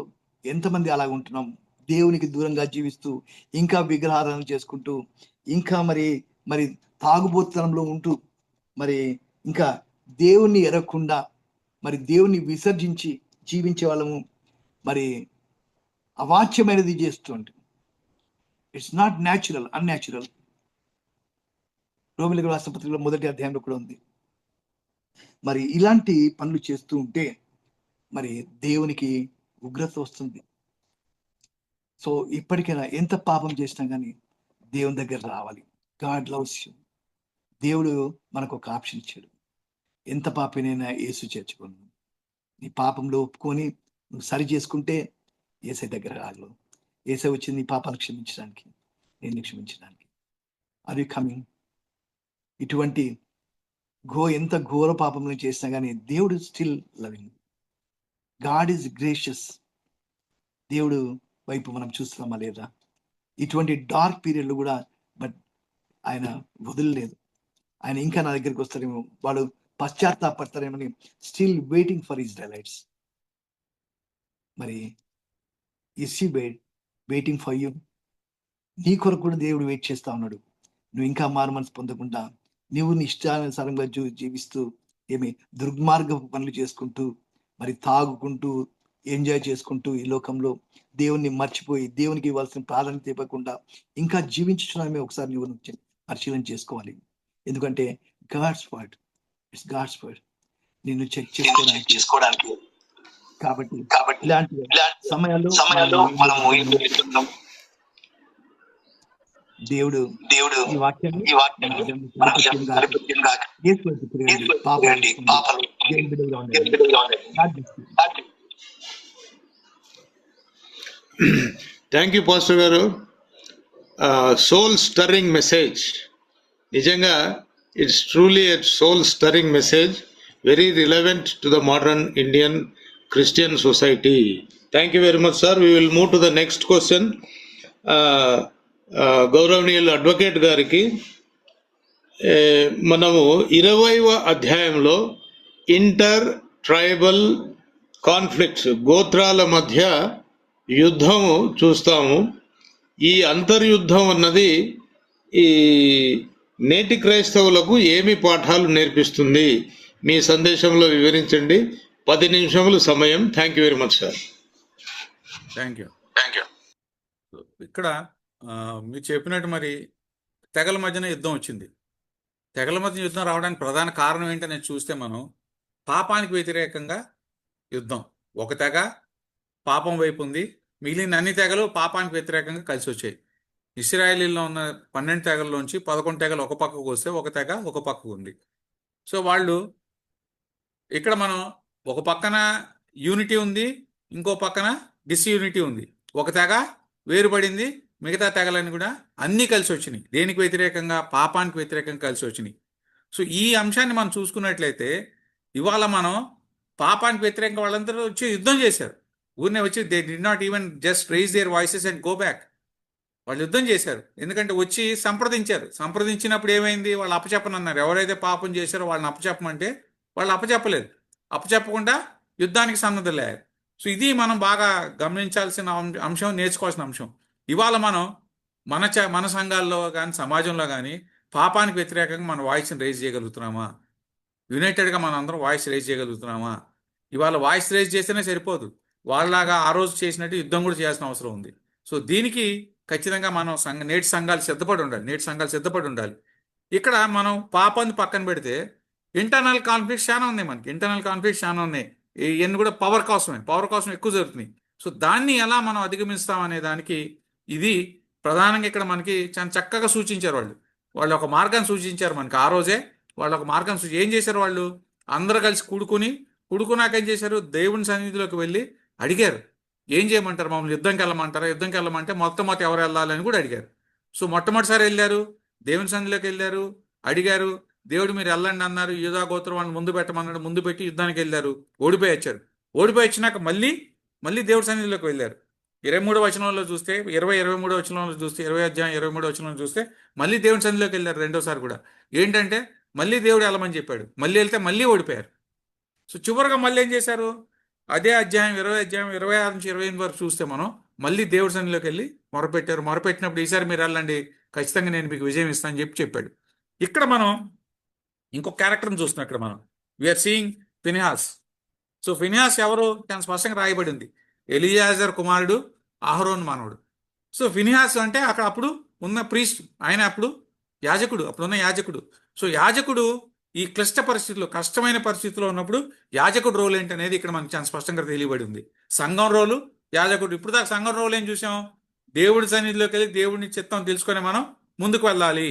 ఎంతమంది అలా ఉంటున్నాం? దేవునికి దూరంగా జీవిస్తూ ఇంకా విగ్రహారాధన చేసుకుంటూ ఇంకా మరి తాగుబోతనంలో ఉంటూ మరి ఇంకా దేవుణ్ణి ఎరగకుండా మరి దేవుణ్ణి విసర్జించి జీవించే వాళ్ళము మరి అవాచ్యమైనది చేస్తుంటే ఇట్స్ నాట్ న్యాచురల్, అన్యాచురల్. రోమిలకు రాసిన పత్రికలో 1వ అధ్యాయంలో కూడా ఉంది. మరి ఇలాంటి పనులు చేస్తూ ఉంటే మరి దేవునికి ఉగ్రత వస్తుంది. సో ఇప్పటికైనా ఎంత పాపం చేసినా కానీ దేవుని దగ్గర రావాలి. God loves you. దేవుడు మనకు ఒక ఆప్షన్ ఇచ్చాడు. ఎంత పాపనైనా యేసు చేర్చుకోను. నీ పాపంలో ఒప్పుకొని నువ్వు సరి చేసుకుంటే యేసే దగ్గర రాగలవు. యేసే వచ్చింది నీ పాపాలు క్షమించడానికి, నేను క్షమించడానికి. Are you coming? ఇటువంటి ఎంత ఘోర పాపం చేసినా కానీ దేవుడు still loving. God is gracious. దేవుడు వైపు మనం చూస్తున్నామా లేదా? ఇటువంటి డార్క్ పీరియడ్లు కూడా బట్ ఆయన వదిలేదు. ఆయన ఇంకా నా దగ్గరికి వస్తారేమో, వాడు పశ్చాత్తాపడతారేమని స్టిల్ వెయిటింగ్ ఫర్ ఇజ్రాయెలైట్స్. మరి is he waiting for you? నీ కొరకు కూడా దేవుడు వెయిట్ చేస్తా ఉన్నాడు. నువ్వు ఇంకా మారు మనసు పొందకుండా నువ్వు నీ ఇష్టానుసారంగా జీవిస్తూ దుర్మార్గపు పనులు చేసుకుంటూ మరి తాగుకుంటూ ఎంజాయ్ చేసుకుంటూ ఈ లోకంలో దేవుణ్ణి మర్చిపోయి దేవునికి ఇవ్వాల్సిన ప్రాధాన్యత ఇవ్వకుండా ఇంకా జీవించున్నామే ఒకసారి నువ్వు పరిశీలన చేసుకోవాలి. ఎందుకంటే God's word, it's God's word, నిన్ను చెక్ చేసుకోవడానికి. కాబట్టి ఇలాంటి సమయాల్లో దేవుడు ఈ వాక్యాన్ని thank you pastor garu. Soul stirring message. నిజంగా it's truly a soul stirring message, very relevant to the modern Indian Christian society. Thank you very much, sir. We will move to the next question. గౌరవనీయులు advocate గారికి మనము 20వ అధ్యాయంలో inter tribal conflicts, గోత్రాల మధ్య యుద్ధము చూస్తాము. ఈ అంతర్యుద్ధం అన్నది ఈ నేటి క్రైస్తవులకు ఏమి పాఠాలు నేర్పిస్తుంది? మీ సందేశంలో వివరించండి. 10 నిమిషములు సమయం. Thank you very much sir. Thank you. ఇక్కడ మీరు చెప్పినట్టు మరి తెగల మధ్యన యుద్ధం వచ్చింది. తెగల మధ్య యుద్ధం రావడానికి ప్రధాన కారణం ఏంటని చూస్తే మనం పాపానికి వ్యతిరేకంగా యుద్ధం. ఒక తెగ పాపం వైపు ఉంది, మిగిలిన అన్ని తెగలు పాపానికి వ్యతిరేకంగా కలిసి వచ్చాయి. ఇశ్రాయేలీలో ఉన్న 12 తెగల్లోంచి 11 తెగలు ఒక పక్కకు వస్తే ఒక తెగ ఒక పక్కకు ఉంది. సో వాళ్ళు ఇక్కడ మనం ఒక పక్కన యూనిటీ ఉంది, ఇంకో పక్కన డిస్యూనిటీ ఉంది. ఒక తెగ వేరుపడింది, మిగతా తెగలన్నీ కూడా అన్నీ కలిసి వచ్చినాయి. దేనికి వ్యతిరేకంగా? పాపానికి వ్యతిరేకంగా కలిసి వచ్చినాయి. సో ఈ అంశాన్ని మనం చూసుకున్నట్లయితే ఇవాళ మనం పాపానికి వ్యతిరేకంగా వాళ్ళందరూ వచ్చి యుద్ధం చేశారు. ఊరినే వచ్చి they did not even just raise their voices and go back. వాళ్ళు యుద్ధం చేశారు. ఎందుకంటే వచ్చి సంప్రదించారు. సంప్రదించినప్పుడు ఏమైంది? వాళ్ళు అప్పచెప్పనన్నారు. ఎవరైతే పాపం చేశారో వాళ్ళని అప్పచెప్పమంటే వాళ్ళు అప్పచెప్పలేదు. అప్పచెప్పకుండా యుద్ధానికి సన్నద్ధులయ్యారు. సో ఇది మనం బాగా గమనించాల్సిన అంశం, నేర్చుకోవాల్సిన అంశం. ఇవాళ మనం మన సంఘాల్లో కానీ సమాజంలో కానీ పాపానికి వ్యతిరేకంగా మన వాయిస్ని రైజ్ చేయగలుగుతున్నామా? యునైటెడ్గా మనం అందరం వాయిస్ రైజ్ చేయగలుగుతున్నామా? ఇవాళ వాయిస్ రైజ్ చేస్తేనే సరిపోదు. వాళ్ళలాగా ఆ రోజు చేసినట్టు యుద్ధం కూడా చేయాల్సిన అవసరం ఉంది. సో దీనికి ఖచ్చితంగా మనం నేటి సంఘాలు సిద్ధపడి ఉండాలి. ఇక్కడ మనం పాపాన్ని పక్కన పెడితే ఇంటర్నల్ కాన్ఫ్లిక్ట్స్ చాలా ఉన్నాయి. ఇవన్నీ కూడా పవర్ కోసం ఎక్కువ జరుగుతున్నాయి. సో దాన్ని ఎలా మనం అధిగమిస్తాం అనే దానికి ఇది ప్రధానంగా ఇక్కడ మనకి చాలా చక్కగా సూచించారు. వాళ్ళు ఒక మార్గాన్ని సూచించారు మనకి. ఆ రోజే వాళ్ళు ఒక మార్గం ఏం చేశారు? వాళ్ళు అందరూ కలిసి కూడుకున్నాక ఏం చేశారు? దేవుని సన్నిధిలోకి వెళ్ళి అడిగారు, ఏం చేయమంటారు? మమ్మల్ని యుద్ధంకి వెళ్ళమంటే మొత్తం ఎవరు వెళ్ళాలని కూడా అడిగారు. సో మొట్టమొదటిసారి వెళ్ళారు, దేవుని సన్నిధిలోకి వెళ్ళారు, అడిగారు. దేవుడు మీరు వెళ్ళండి అన్నారు. యూదా గోత్రం వాళ్ళని ముందు పెట్టమన్నాడు. ముందు పెట్టి యుద్ధానికి వెళ్ళారు. ఓడిపోయి వచ్చినాక మళ్ళీ దేవుడి సన్నిధిలోకి వెళ్ళారు. 23వ వచనంలో చూస్తే 23వ వచనంలో చూస్తే 20వ అధ్యాయం 23వ వచనంలో చూస్తే మళ్ళీ దేవుని సన్నిధిలోకి వెళ్ళారు రెండోసారి కూడా. ఏంటంటే మళ్ళీ దేవుడు వెళ్ళమని చెప్పాడు. మళ్ళీ వెళ్తే మళ్ళీ ఓడిపోయారు. సో చివరిగా మళ్ళీ ఏం చేశారు? అదే అధ్యాయం 26 నుంచి 28 వరకు చూస్తే మనం మళ్ళీ దేవుడి సన్నిధిలోకి వెళ్ళి మొరపెట్టినప్పుడు ఈసారి మీరు వెళ్ళండి, ఖచ్చితంగా నేను మీకు విజయం ఇస్తానని చెప్పాడు. ఇక్కడ మనం ఇంకొక క్యారెక్టర్ని చూస్తున్నాం. ఇక్కడ మనం we are seeing Phinehas. So Phinehas ఎవరు? చాలా స్పష్టంగా రాయబడి ఉంది. ఎలియాజర్ కుమారుడు, అహరోన్ మానవుడు. సో ఫినిహాస్ అంటే అక్కడ అప్పుడు ఉన్న ప్రీస్ట్, ఆయన అప్పుడున్న యాజకుడు. సో యాజకుడు ఈ కష్టమైన పరిస్థితిలో ఉన్నప్పుడు యాజకుడు రోల్ ఏంటి అనేది ఇక్కడ మనకి చాలా స్పష్టంగా తెలియబడి ఉంది. సంఘం రోలు, యాజకుడు. ఇప్పుడు దాకా సంఘం రోల్ ఏం చూసాం? దేవుడి సన్నిధిలోకి వెళ్ళి దేవుడిని చిత్తం తెలుసుకొని మనం ముందుకు వెళ్ళాలి.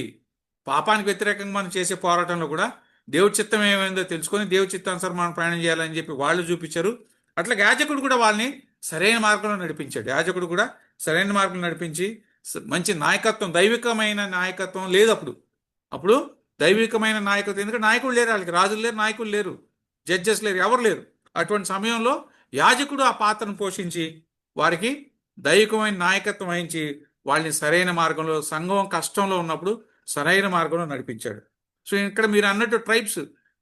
పాపానికి వ్యతిరేకంగా మనం చేసే పోరాటంలో కూడా దేవుడి చిత్తం ఏమైందో తెలుసుకొని దేవుడి చిత్తానుసారం మనం ప్రయాణం చేయాలని చెప్పి వాళ్ళు చూపించారు. అట్లా యాజకుడు కూడా వాళ్ళని సరైన మార్గంలో నడిపించి మంచి నాయకత్వం, దైవికమైన నాయకత్వం లేదు అప్పుడు దైవికమైన నాయకత్వం. ఎందుకంటే నాయకులు లేరు, వాళ్ళకి రాజులు లేరు, నాయకులు లేరు, జడ్జెస్ లేరు, ఎవరు లేరు. అటువంటి సమయంలో యాజకుడు ఆ పాత్రను పోషించి వారికి దైవికమైన నాయకత్వం వహించి వాళ్ళని సరైన మార్గంలో, సంఘం కష్టంలో ఉన్నప్పుడు సరైన మార్గంలో నడిపించాడు. సో ఇక్కడ మీరు అన్నట్టు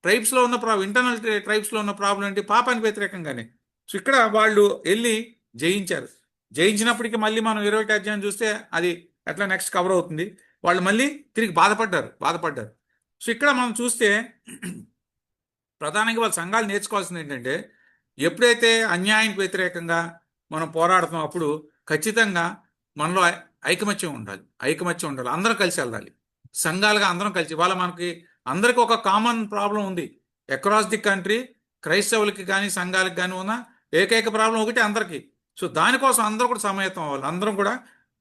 ట్రైబ్స్లో ఉన్న ఇంటర్నల్ ట్రైబ్స్లో ఉన్న ప్రాబ్లం ఏంటి? పాపానికి వ్యతిరేకంగానే. సో ఇక్కడ వాళ్ళు వెళ్ళి జయించినప్పటికీ మళ్ళీ మనం 20వ అధ్యాయం చూస్తే అది ఎట్లా నెక్స్ట్ కవర్ అవుతుంది. వాళ్ళు మళ్ళీ తిరిగి బాధపడ్డారు. సో ఇక్కడ మనం చూస్తే ప్రధానంగా వాళ్ళ సంఘాలు నేర్చుకోవాల్సింది ఏంటంటే, ఎప్పుడైతే అన్యాయానికి వ్యతిరేకంగా మనం పోరాడుతాం అప్పుడు ఖచ్చితంగా మనలో ఐకమత్యం ఉండాలి. అందరం కలిసి వెళ్ళాలి. సంఘాలుగా అందరం కలిసి. వాళ్ళ మనకి అందరికీ ఒక కామన్ ప్రాబ్లం ఉంది. అక్రాస్ ది కంట్రీ క్రైస్తవులకి కానీ సంఘాలకు కానీ ఉన్న ఏకైక ప్రాబ్లం ఒకటి అందరికీ. సో దానికోసం అందరూ కూడా సమాయత్తం అవ్వాలి. అందరం కూడా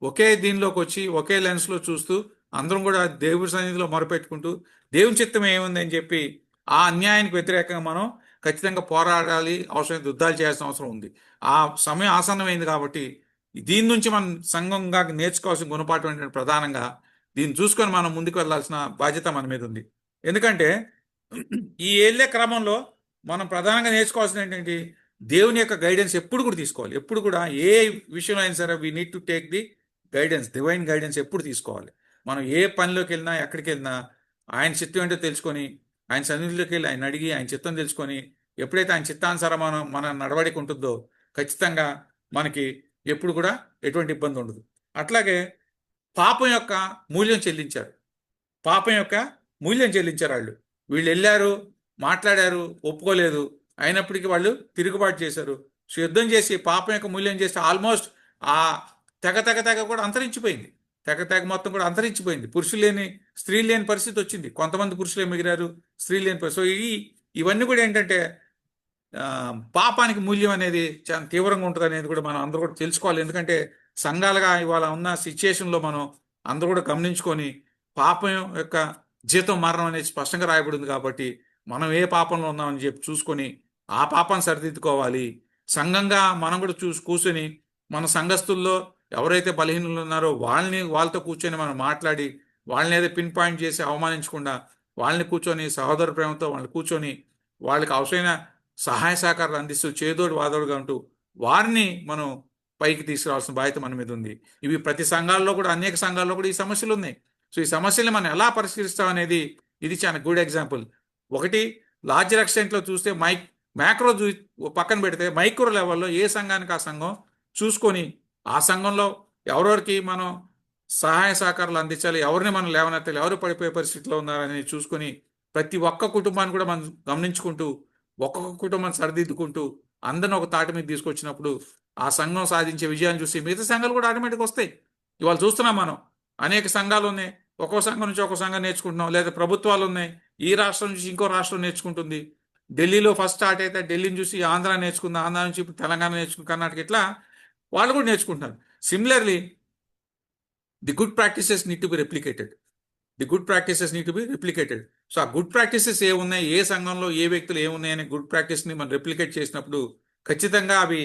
ఒకే దీనిలోకి వచ్చి ఒకే లెన్స్లో చూస్తూ అందరం కూడా దేవుడి సన్నిధిలో మొరపెట్టుకుంటూ దేవుని చిత్తం ఏముంది అని చెప్పి ఆ అన్యాయానికి వ్యతిరేకంగా మనం ఖచ్చితంగా పోరాడాలి. అవసరమైన యుద్ధాలు చేయాల్సిన అవసరం ఉంది. ఆ సమయం ఆసన్నమైంది కాబట్టి దీని నుంచి మనం సంఘంగా నేర్చుకోవాల్సిన గుణపాఠం ఏంటంటే, ప్రధానంగా దీన్ని చూసుకొని మనం ముందుకు వెళ్ళాల్సిన బాధ్యత మన మీద ఉంది. ఎందుకంటే ఈ వెళ్ళే క్రమంలో మనం ప్రధానంగా నేర్చుకోవాల్సిన ఏంటంటే, దేవుని యొక్క గైడెన్స్ ఎప్పుడు కూడా తీసుకోవాలి. ఎప్పుడు కూడా ఏ విషయంలో అయినా సరే we need to take the guidance, divine guidance ఎప్పుడు తీసుకోవాలి. మనం ఏ పనిలోకి వెళ్ళినా, ఎక్కడికి వెళ్ళినా ఆయన చిత్తం ఏంటో తెలుసుకొని, ఆయన సన్నిధిలోకి వెళ్ళి ఆయన అడిగి ఆయన చిత్తం తెలుసుకొని, ఎప్పుడైతే ఆయన చిత్తానుసారం మన నడవడిక ఉంటుందో ఖచ్చితంగా మనకి ఎప్పుడు కూడా ఎటువంటి ఇబ్బంది ఉండదు. అట్లాగే పాపం యొక్క మూల్యం చెల్లించారు. వీళ్ళు వెళ్ళారు, మాట్లాడారు, ఒప్పుకోలేదు, అయినప్పటికీ వాళ్ళు తిరుగుబాటు చేశారు. సో యుద్ధం చేసి పాపం యొక్క మూల్యం చేస్తే ఆల్మోస్ట్ ఆ తెగ కూడా అంతరించిపోయింది. తెగ మొత్తం కూడా అంతరించిపోయింది. పురుషులు లేని, స్త్రీలు లేని పరిస్థితి వచ్చింది. కొంతమంది పురుషులే మిగిలారు, స్త్రీలు లేని పరిస్థితి. సో ఇవన్నీ కూడా ఏంటంటే పాపానికి మూల్యం అనేది చాలా తీవ్రంగా ఉంటుంది అనేది కూడా మనం అందరూ కూడా తెలుసుకోవాలి. ఎందుకంటే సంఘాలుగా ఇవాళ ఉన్న సిచ్యుయేషన్లో మనం అందరూ కూడా గమనించుకొని పాపం యొక్క జీతం మరణం అనేది స్పష్టంగా రాయబడింది కాబట్టి మనం ఏ పాపంలో ఉన్నామని చెప్పి చూసుకొని ఆ పాపాన్ని సరిదిద్దుకోవాలి. సంఘంగా మనం కూడా కూర్చొని మన సంఘస్థుల్లో ఎవరైతే బలహీనులు ఉన్నారో వాళ్ళతో కూర్చొని మనం మాట్లాడి వాళ్ళని ఏదో పిన్ పాయింట్ చేసి అవమానించకుండా వాళ్ళని కూర్చొని సహోదర ప్రేమతో వాళ్ళని కూర్చొని వాళ్ళకి అవసరమైన సహాయ సహకారాలు అందిస్తూ చేదోడు వాదోడుగా ఉంటూ వారిని మనం పైకి తీసుకురావాల్సిన బాధ్యత మన మీద ఉంది. ఇవి ప్రతి సంఘాల్లో కూడా, అనేక సంఘాల్లో కూడా ఈ సమస్యలు ఉన్నాయి. సో ఈ సమస్యల్ని మనం ఎలా పరిష్కరిస్తాం అనేది ఇది చాలా గుడ్ ఎగ్జాంపుల్. ఒకటి, లార్జర్ ఎక్స్టెంట్లో చూస్తే మ్యాక్రో పక్కన పెడితే మైక్రో లెవెల్లో ఏ సంఘానికి ఆ సంఘం చూసుకొని ఆ సంఘంలో ఎవరెవరికి మనం సహాయ సహకారాలు అందించాలి, ఎవరిని మనం లేవనెత్తాలి, ఎవరు పడిపోయే పరిస్థితిలో ఉన్నారని చూసుకొని ప్రతి ఒక్క కుటుంబాన్ని కూడా మనం గమనించుకుంటూ ఒక్కొక్క కుటుంబాన్ని సరిదిద్దుకుంటూ అందరిని ఒక తాటి మీద తీసుకొచ్చినప్పుడు ఆ సంఘం సాధించే విజయాన్ని చూసి మిగతా సంఘాలు కూడా ఆటోమేటిక్గా వస్తాయి. ఇవాళ చూస్తున్నాం మనం, అనేక సంఘాలు ఉన్నాయి, ఒక్కో సంఘం నుంచి ఒక్కో సంఘం నేర్చుకుంటున్నాం. లేదా ప్రభుత్వాలు ఉన్నాయి, ఈ రాష్ట్రం నుంచి ఇంకో రాష్ట్రం నేర్చుకుంటుంది. ఢిల్లీలో ఫస్ట్ స్టార్ట్ అయితే ఢిల్లీని చూసి ఆంధ్ర నేర్చుకుంది, ఆంధ్ర నుంచి ఇప్పుడు తెలంగాణ నేర్చుకుంది, కర్ణాటక, ఇట్లా వాళ్ళు కూడా నేర్చుకుంటున్నారు. Similarly the good practices need to be replicated. So ఆ గుడ్ ప్రాక్టీసెస్ ఏమున్నాయి, ఏ సంఘంలో ఏ వ్యక్తులు ఏమున్నాయనే గుడ్ ప్రాక్టీస్ని మనం రెప్లికేట్ చేసినప్పుడు ఖచ్చితంగా అవి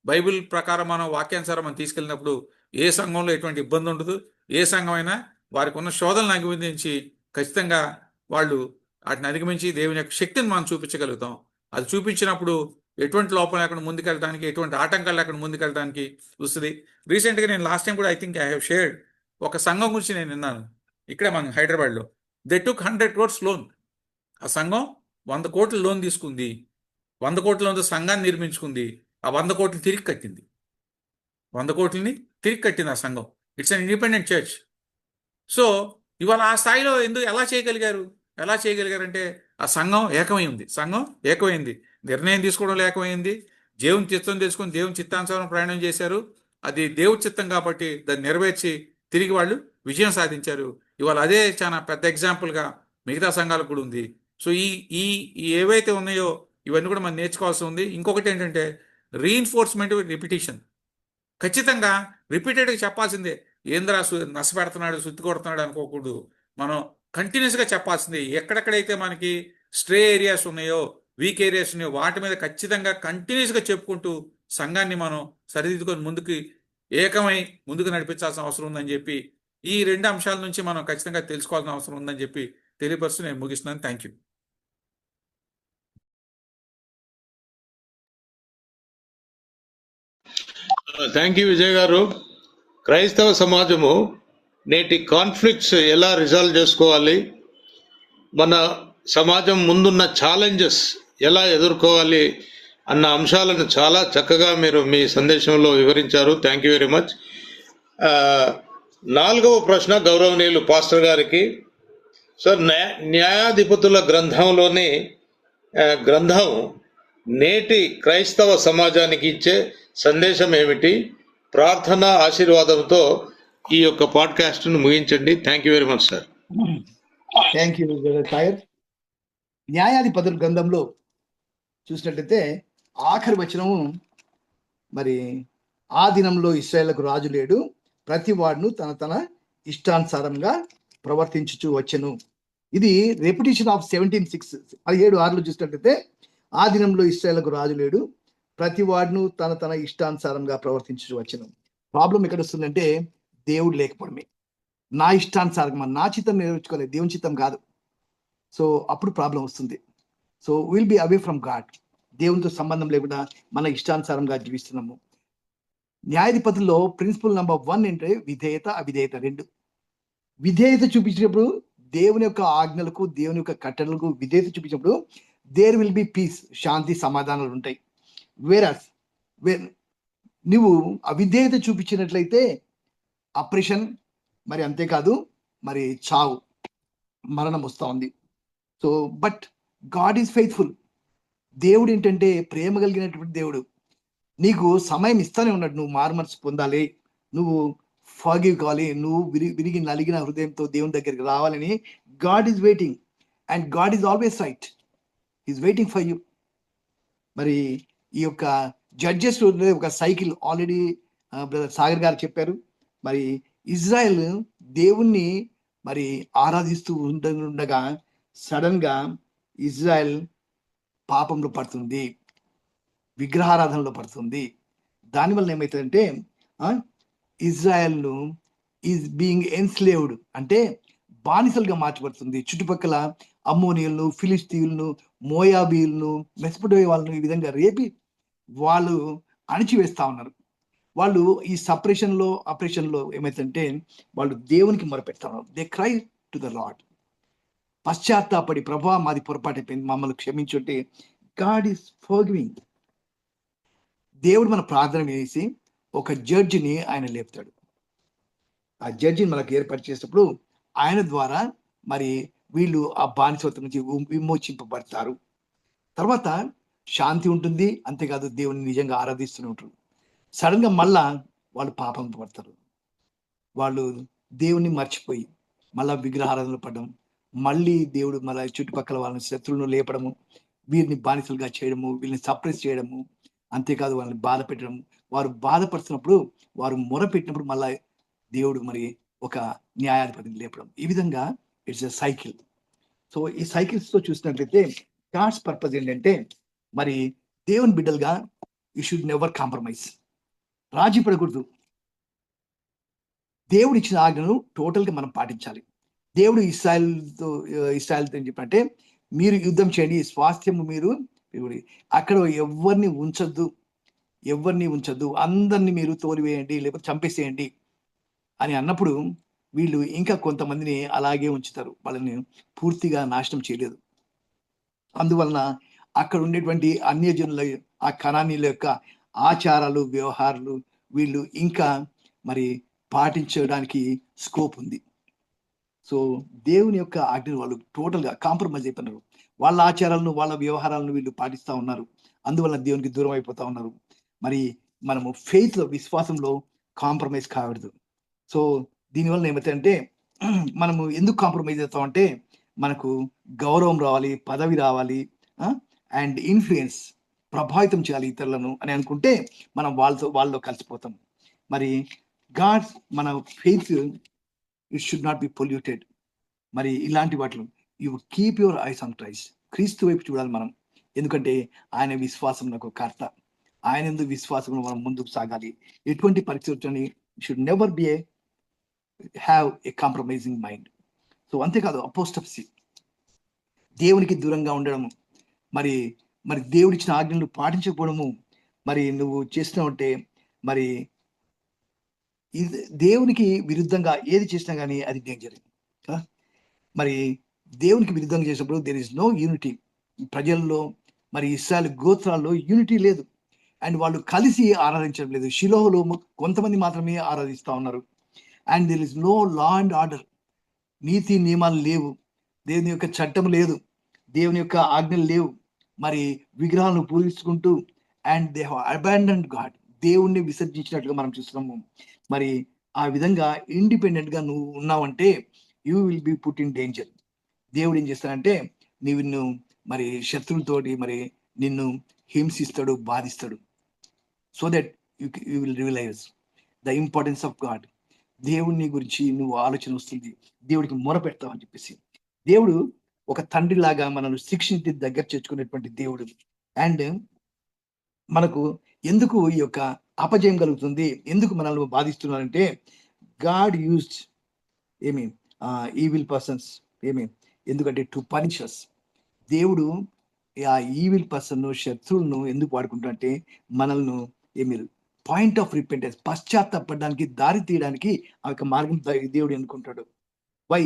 బైబిల్ ప్రకారం మనం వాక్యానుసారం మనం తీసుకెళ్ళినప్పుడు ఏ సంఘంలో ఎటువంటి ఇబ్బంది ఉండదు. ఏ సంఘం అయినా వారికి ఉన్న శోధనలను అధిగమించి ఖచ్చితంగా వాళ్ళు వాటిని అధిగమించి దేవుని యొక్క శక్తిని మనం చూపించగలుగుతాం. అది చూపించినప్పుడు ఎటువంటి లోపం లేకుండా ముందుకెళ్ళడానికి, ఎటువంటి ఆటంకాలు లేకుండా ముందుకెళ్ళడానికి వస్తుంది. రీసెంట్గా నేను లాస్ట్ టైం కూడా I think I have shared ఒక సంఘం గురించి నేను విన్నాను. ఇక్కడ మన హైదరాబాద్లో దే టుక్ 100 crores లోన్. ఆ సంఘం 100 కోట్ల లోన్ తీసుకుంది. 100 కోట్ల లోన్తో సంఘాన్ని నిర్మించుకుంది. ఆ 100 కోట్లు తిరిగి కట్టింది. 100 కోట్లని తిరిగి కట్టింది ఆ సంఘం. It's an independent church. So ఇవాళ ఆ స్థాయిలో ఎలా చేయగలిగారంటే ఆ సంఘం ఏకమైంది. నిర్ణయం తీసుకోవడం ఏకమైంది. దేవుని చిత్తం తెలుసుకొని దేవుని చిత్తానుసారం ప్రయాణం చేశారు. అది దేవుడి చిత్తం కాబట్టి దాన్ని నెరవేర్చి తిరిగి వాళ్ళు విజయం సాధించారు. ఇవాళ అదే చాలా పెద్ద ఎగ్జాంపుల్గా మిగతా సంఘాలకు కూడా ఉంది. సో ఈ ఈ ఏవైతే ఉన్నాయో ఇవన్నీ కూడా మనం నేర్చుకోవాల్సి ఉంది. ఇంకొకటి ఏంటంటే రీఇన్ఫోర్స్మెంట్ విత్ రిపిటేషన్. ఖచ్చితంగా రిపీటెడ్గా చెప్పాల్సిందే. ఏంద్రా నష్టపెడుతున్నాడు, సుత్తి కొడుతున్నాడు అనుకోకూడదు. మనం కంటిన్యూస్గా చెప్పాల్సిందే. ఎక్కడెక్కడైతే మనకి స్ట్రే ఏరియాస్ ఉన్నాయో, వీక్ ఏరియాస్ ఉన్నాయో వాటి మీద ఖచ్చితంగా కంటిన్యూస్గా చెప్పుకుంటూ సంఘాన్ని మనం సరిదిద్దుకొని ముందుకు నడిపించాల్సిన అవసరం ఉందని చెప్పి ఈ 2 అంశాల నుంచి మనం ఖచ్చితంగా తెలుసుకోవాల్సిన అవసరం ఉందని చెప్పి తెలియపరుస్తూ నేను ముగిస్తున్నాను. Thank you. Thank you Vijay గారు. క్రైస్తవ సమాజము నేటి కాన్ఫ్లిక్ట్స్ ఎలా రిజాల్వ్ చేసుకోవాలి, మన సమాజం ముందున్న ఛాలెంజెస్ ఎలా ఎదుర్కోవాలి అన్న అంశాలను చాలా చక్కగా మీరు మీ సందేశంలో వివరించారు. Thank you very much. 4వ ప్రశ్న గౌరవనీయులు పాస్టర్ గారికి. సార్, న్యాయాధిపతుల గ్రంథంలోని గ్రంథం నేటి క్రైస్తవ సమాజానికి ఇచ్చే సందేశం ఏమిటి? ప్రార్థన ఆశీర్వాదంతో ఈ యొక్క పాడ్కాస్ట్ను ముగించండి. Thank you very much sir. Thank you Sagar. న్యాయాధిపతుల గ్రంథంలో చూసినట్లయితే ఆఖరి వచనము, మరి ఆ దినంలో ఇశ్రాయేలుకు రాజు లేడు, ప్రతి వాడును తన ఇష్టానుసారంగా ప్రవర్తించుచు వచ్చెను. ఇది రెపిటేషన్ ఆఫ్ 17:6 17:6 చూసినట్లయితే ఆ దినంలో ఇశ్రాయేలుకు రాజు లేడు, ప్రతి వాడును తన ఇష్టానుసారంగా ప్రవర్తించుచు వచ్చెను. ప్రాబ్లం ఎక్కడ వస్తుందంటే దేవుడు లేకపోవడమే. నా ఇష్టానుసారంగా నా చిత్తం నెరవేర్చుకోలేదు, దేవుని చిత్తం కాదు. సో అప్పుడు ప్రాబ్లం వస్తుంది. So will be away from God. దేవునితో సంబంధం లేకుండా మన ఇష్టానుసారంగా జీవిస్తున్నాము. న్యాయాధిపతుల్లో ప్రిన్సిపల్ నెంబర్ 1 అంటే విధేయత, అవిధేయత 2. విధేయత చూపించినప్పుడు దేవుని యొక్క ఆజ్ఞలకు, దేవుని యొక్క కట్టడలకు విధేయత చూపించినప్పుడు దేర్ విల్ బి పీస్, శాంతి, సమాధానాలు ఉంటాయి. నువ్వు అవిధేయత చూపించినట్లయితే అప్రెషన్, మరి అంతేకాదు మరి చావు, మరణం వస్తూ ఉంది. So but God is faithful. దేవుడు ఏంటంటే ప్రేమ కలిగినటువంటి దేవుడు. నీకు సమయం ఇస్తానే ఉన్నాడు. నువ్వు మారుమనసు పొందాలి, నువ్వు ఫాగివ్ కావాలి, నువ్వు విరిగి నలిగిన హృదయంతో దేవుని దగ్గరికి రావాలని God is waiting. And God is always right. Is waiting for you. మరి ఈ యొక్క జడ్జెస్ ఒక సైకిల్ ఆల్రెడీ బ్రదర్ సాగర్ గారు చెప్పారు. మరి ఇజ్రాయెల్ దేవుణ్ణి మరి ఆరాధిస్తూ ఉండగా సడన్ గా ఇజ్రాయెల్ పాపంలో పడుతుంది, విగ్రహారాధనలో పడుతుంది. దానివల్ల ఏమవుతుందంటే ఇజ్రాయెల్ను ఈజ్ బీయింగ్ ఎన్స్లేవ్డ్ అంటే బానిసలుగా మార్చబడుతుంది. చుట్టుపక్కల అమ్మోనియలను, ఫిలిస్తీన్లను, మోయాబీలను, మెస్పటోమియా వాళ్ళను ఈ విధంగా రేపి వాళ్ళు అణిచివేస్తా ఉన్నారు. వాళ్ళు ఈ ఆపరేషన్లో ఏమైతుందంటే వాళ్ళు దేవునికి మొరపెడతా ఉన్నారు. They cry to the lord. పశ్చాత్తాపడి, ప్రభా మాది పొరపాటు అయిపోయింది, మమ్మల్ని క్షమించుంటే గాడ్ ఈస్ ఫర్గివింగ్. దేవుడు మన ప్రార్థన వేసి ఒక జడ్జిని ఆయన లేపుతాడు. ఆ జడ్జిని మనకు ఏర్పరిచేటప్పుడు ఆయన ద్వారా మరి వీళ్ళు ఆ బానిసత్వం నుంచి విమోచింపబడతారు. తర్వాత శాంతి ఉంటుంది. అంతేకాదు దేవుని నిజంగా ఆరాధిస్తూనే ఉంటారు. సడన్ గా మళ్ళా వాళ్ళు పాపం పడతారు. వాళ్ళు దేవుని మర్చిపోయి మళ్ళా విగ్రహారాధనలు పడడం, మళ్ళీ దేవుడు మళ్ళీ చుట్టుపక్కల వాళ్ళని శత్రువులను లేపడము, వీరిని బానిసలుగా చేయడము, వీళ్ళని సప్రెస్ చేయడము, అంతేకాదు వాళ్ళని బాధ పెట్టడం. వారు బాధపడుతున్నప్పుడు, వారు మొరపెట్టినప్పుడు మళ్ళా దేవుడు మరి ఒక న్యాయాధిపతిని లేపడం. ఈ విధంగా ఇట్స్ ఎ సైకిల్. సో ఈ సైకిల్స్ తో చూసినట్లయితే గాడ్స్ పర్పస్ ఏంటంటే మరి దేవుని బిడ్డలుగా యూ షుడ్ నెవర్ కాంప్రమైజ్. రాజీ పడకూడదు. దేవుడు ఇచ్చిన ఆజ్ఞను టోటల్గా మనం పాటించాలి. దేవుడు ఇశ్రాయేలుతో ఏం చెప్పంటే, మీరు యుద్ధం చేయండి, స్వాస్థ్యము మీరు అక్కడ ఎవరిని ఉంచొద్దు, అందరినీ మీరు తోలివేయండి, లేకపోతే చంపేసేయండి అని అన్నప్పుడు వీళ్ళు ఇంకా కొంతమందిని అలాగే ఉంచుతారు. వాళ్ళని పూర్తిగా నాశనం చేయలేదు. అందువలన అక్కడ ఉండేటువంటి అన్యజనుల, ఆ కనానీల యొక్క ఆచారాలు, వ్యవహారాలు వీళ్ళు ఇంకా మరి పాటించడానికి స్కోప్ ఉంది. సో దేవుని యొక్క ఆజ్ఞను వాళ్ళు టోటల్గా కాంప్రమైజ్ అయిపోయినారు. వాళ్ళ ఆచారాలను, వాళ్ళ వ్యవహారాలను వీళ్ళు పాటిస్తూ ఉన్నారు. అందువలన దేవునికి దూరం అయిపోతా ఉన్నారు. మరి మనము ఫెయిత్లో, విశ్వాసంలో కాంప్రమైజ్ కావడదు. సో దీనివల్ల ఏమవుతాయంటే మనము ఎందుకు కాంప్రమైజ్ అవుతామంటే మనకు గౌరవం రావాలి, పదవి రావాలి, అండ్ ఇన్ఫ్లుయెన్స్, ప్రభావితం చేయాలి ఇతరులను అని అనుకుంటే మనం వాళ్ళతో కలిసిపోతాం. మరి గాడ్స్ మన faith it should not be polluted. మరి ఇలాంటి వాటిలో you keep your eyes on Christ. క్రీస్తు వైపు చూడాలి మనం. ఎందుకంటే ఆయన విశ్వాసమునకు కర్త. ఆయన ఎందుకు విశ్వాసంలో మనం ముందుకు సాగాలి. ఎటువంటి పరిస్థితులని should never be have a compromising mind. So అంతేకాదు అపోస్టఫసీ, దేవునికి దూరంగా ఉండడము, మరి దేవుడిచ్చిన ఆజ్ఞలు పాటించకపోవడము, మరి నువ్వు చేస్తున్నావంటే మరి దేవునికి విరుద్ధంగా ఏది చేసినా కానీ అది డేంజర్. మరి దేవునికి విరుద్ధంగా చేసినప్పుడు దేర్ ఇస్ నో యూనిటీ. ప్రజల్లో మరి ఇశ్రాయేలు గోత్రాల్లో యూనిటీ లేదు. అండ్ వాళ్ళు కలిసి ఆరాధించడం లేదు. షిలోహులో కొంతమంది మాత్రమే ఆరాధిస్తూ ఉన్నారు. And there is no law and order. నీతి నియమాలు లేవు, దేవుని యొక్క చట్టం లేదు, దేవుని యొక్క ఆజ్ఞలు లేవు. మరి విగ్రహాలను పూజించుకుంటూ and they have abandoned God, దేవుణ్ణి విసర్జించినట్లుగా మనం చూస్తున్నాము. మరి ఆ విధంగా ఇండిపెండెంట్ గా నువ్వు ఉన్నావంటే you will be put in danger. దేవుడు ఏం చేస్తాడంటే నిన్ను మరి శత్రువులతోటి మరి నిన్ను హింసిస్తాడు, బాధిస్తాడు. So that you will realize the importance of God. దేవుడిని గురించి నువ్వు ఆలోచన వస్తుంది, దేవుడికి మొరపెడతావు అని చెప్పేసి. దేవుడు ఒక తండ్రి లాగా మనల్ని శిక్షించి దగ్గర చేర్చుకునేటువంటి దేవుడు. అండ్ మనకు ఎందుకు ఈ యొక్క అపజయం కలుగుతుంది, ఎందుకు మనల్ని బాధిస్తున్నారంటే గాడ్ యూజ్డ్ ఈవిల్ పర్సన్స్ ఎందుకంటే టు పనిష్ అస్. దేవుడు ఆ ఈవిల్ పర్సన్, శత్రువులను ఎందుకు వాడుకుంటాడంటే మనల్ని పాయింట్ ఆఫ్ రిపెంటెన్స్, పశ్చాత్తాపడడానికి, దారి తీయడానికి ఆ యొక్క మార్గం దేవుడు ఎన్నుకుంటాడు. వై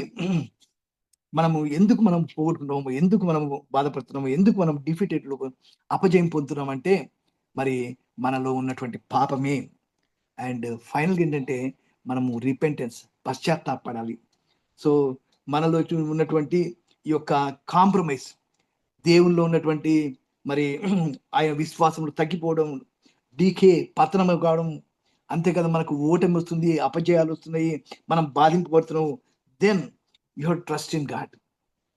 మనము ఎందుకు మనం పోగొట్టుకుంటాము, ఎందుకు మనము బాధపడుతున్నాము, ఎందుకు మనం డిఫీటెడ్లో అపజయం పొందుతున్నాం అంటే మరి మనలో ఉన్నటువంటి పాపమే. అండ్ ఫైనల్గా ఏంటంటే మనము రిపెంటెన్స్, పశ్చాత్తాపడాలి. సో మనలో ఉన్నటువంటి ఈ యొక్క కాంప్రమైజ్, దేవుల్లో ఉన్నటువంటి మరి ఆయన విశ్వాసంలో తగ్గిపోవడం, డీకే, పతనం కావడం, అంతేకాదు మనకు ఓటమి వస్తుంది, అపజయాలు వస్తున్నాయి, మనం బాధింపబడుతున్నాము. Then you have trust in God.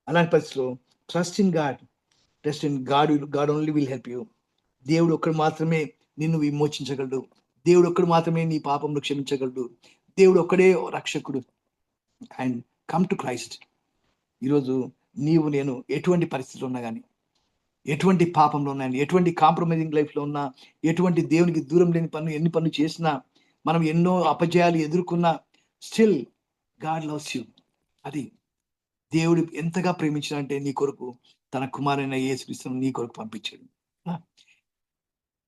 అలాంటి పరిస్థితిలో trust in God, God only will help you. దేవుడు ఒక్కడు మాత్రమే నిన్ను విమోచించగలడు. దేవుడు ఒక్కడు మాత్రమే నీ పాపంలో క్షమించగలడు. దేవుడు ఒక్కడే రక్షకుడు. And come to Christ. ఈరోజు నేను ఎటువంటి పరిస్థితులు ఉన్నా కానీ, ఎటువంటి పాపంలో ఉన్నా, ఎటువంటి కాంప్రమైజింగ్ లైఫ్లో ఉన్నా, ఎటువంటి దేవునికి దూరం లేని ఎన్ని పనులు చేసినా మనం ఎన్నో అపజయాలు ఎదుర్కొన్నా స్టిల్ గాడ్ లవ్స్ యూ. అది దేవుడు ఎంతగా ప్రేమించాడంటే నీ కొరకు తన కుమారుడైన యేసుక్రీస్తును నీ కొరకు పంపించాడు. ఆ,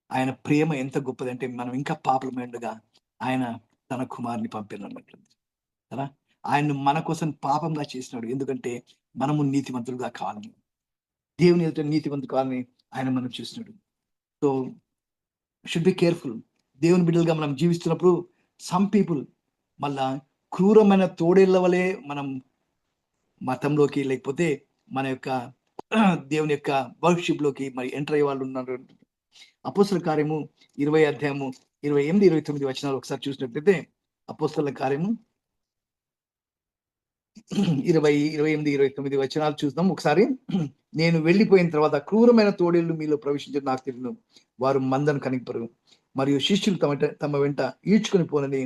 ఆయన ప్రేమ ఎంత గొప్పదంటే మనం ఇంకా పాపలమై ఉండగా ఆయన తన కుమారుని పంపినట్లు కదా. ఆయన మన కోసం పాపంగా చేసినాడు. ఎందుకంటే మనము నీతిమంతులుగా కావాలని, దేవుని ఎదుట నీతిమంతులు కావాలని ఆయన మనం చూసినాడు. So should be careful. దేవుని బిడ్డలుగా మనం జీవిస్తున్నప్పుడు సమ్ పీపుల్ మళ్ళా క్రూరమైన తోడేళ్ల వలె మనం మతంలోకి లేకపోతే మన యొక్క దేవుని యొక్క వర్షిప్ లోకి మరి ఎంటర్ అయ్యే వాళ్ళు ఉన్నారు. అపోస్తల కార్యము 20 అధ్యాయము 28, 29 వచనాలు ఒకసారి చూసినట్లయితే, అపోస్తల కార్యము 20, 28, 29 వచనాలు చూద్దాం ఒకసారి. నేను వెళ్ళిపోయిన తర్వాత క్రూరమైన తోడేళ్లు మీలో ప్రవేశించడం నాకు తెలియను. వారు మందను కనిపరు మరియు శిష్యులు తమ వెంట ఈడ్చుకొని పోనని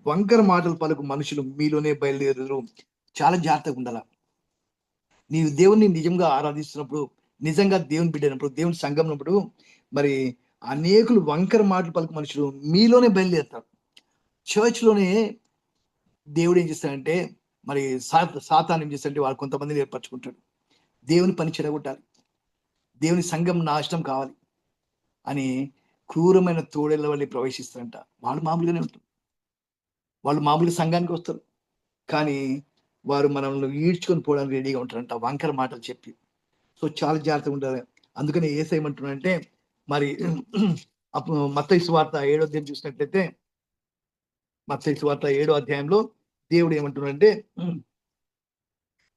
వంకర మాటలు పలుకు మనుషులు మీలోనే బయలుదేరు. చాలా జాగ్రత్తగా ఉండాల. నీవు దేవుణ్ణి నిజంగా ఆరాధిస్తున్నప్పుడు, నిజంగా దేవుని బిడ్డైనప్పుడు, దేవుని సంఘం ఉన్నప్పుడు మరి అనేకులు వంకర మాటలు పలుకు మనుషులు మీలోనే బయలుదేరుతారు. చర్చ్లోనే దేవుడు ఏం చేస్తాడంటే మరి సాతాను ఏం చేస్తాడంటే వాళ్ళు కొంతమందిని ఏర్పరచుకుంటాడు. దేవుని పని చెడగొట్టాలి, దేవుని సంఘం నాశనం కావాలి అని క్రూరమైన తోడేళ్ల వల్ల ప్రవేశిస్తారంట. వాళ్ళు మామూలుగానే ఉంటారు, వాళ్ళు మామూలుగా సంఘానికి వస్తారు, కానీ వారు మనల్ని ఈడ్చుకొని పోవడానికి రెడీగా ఉంటారంట వంకర మాటలు చెప్పి. సో చాలా జాగ్రత్తగా ఉంటారు. అందుకని ఏసేయమంటున్నాడంటే మరి మత్తయి సువార్త 7వ అధ్యాయం చూసినట్లయితే, మత్తయి సువార్త 7వ అధ్యాయంలో దేవుడు ఏమంటున్నాడంటే,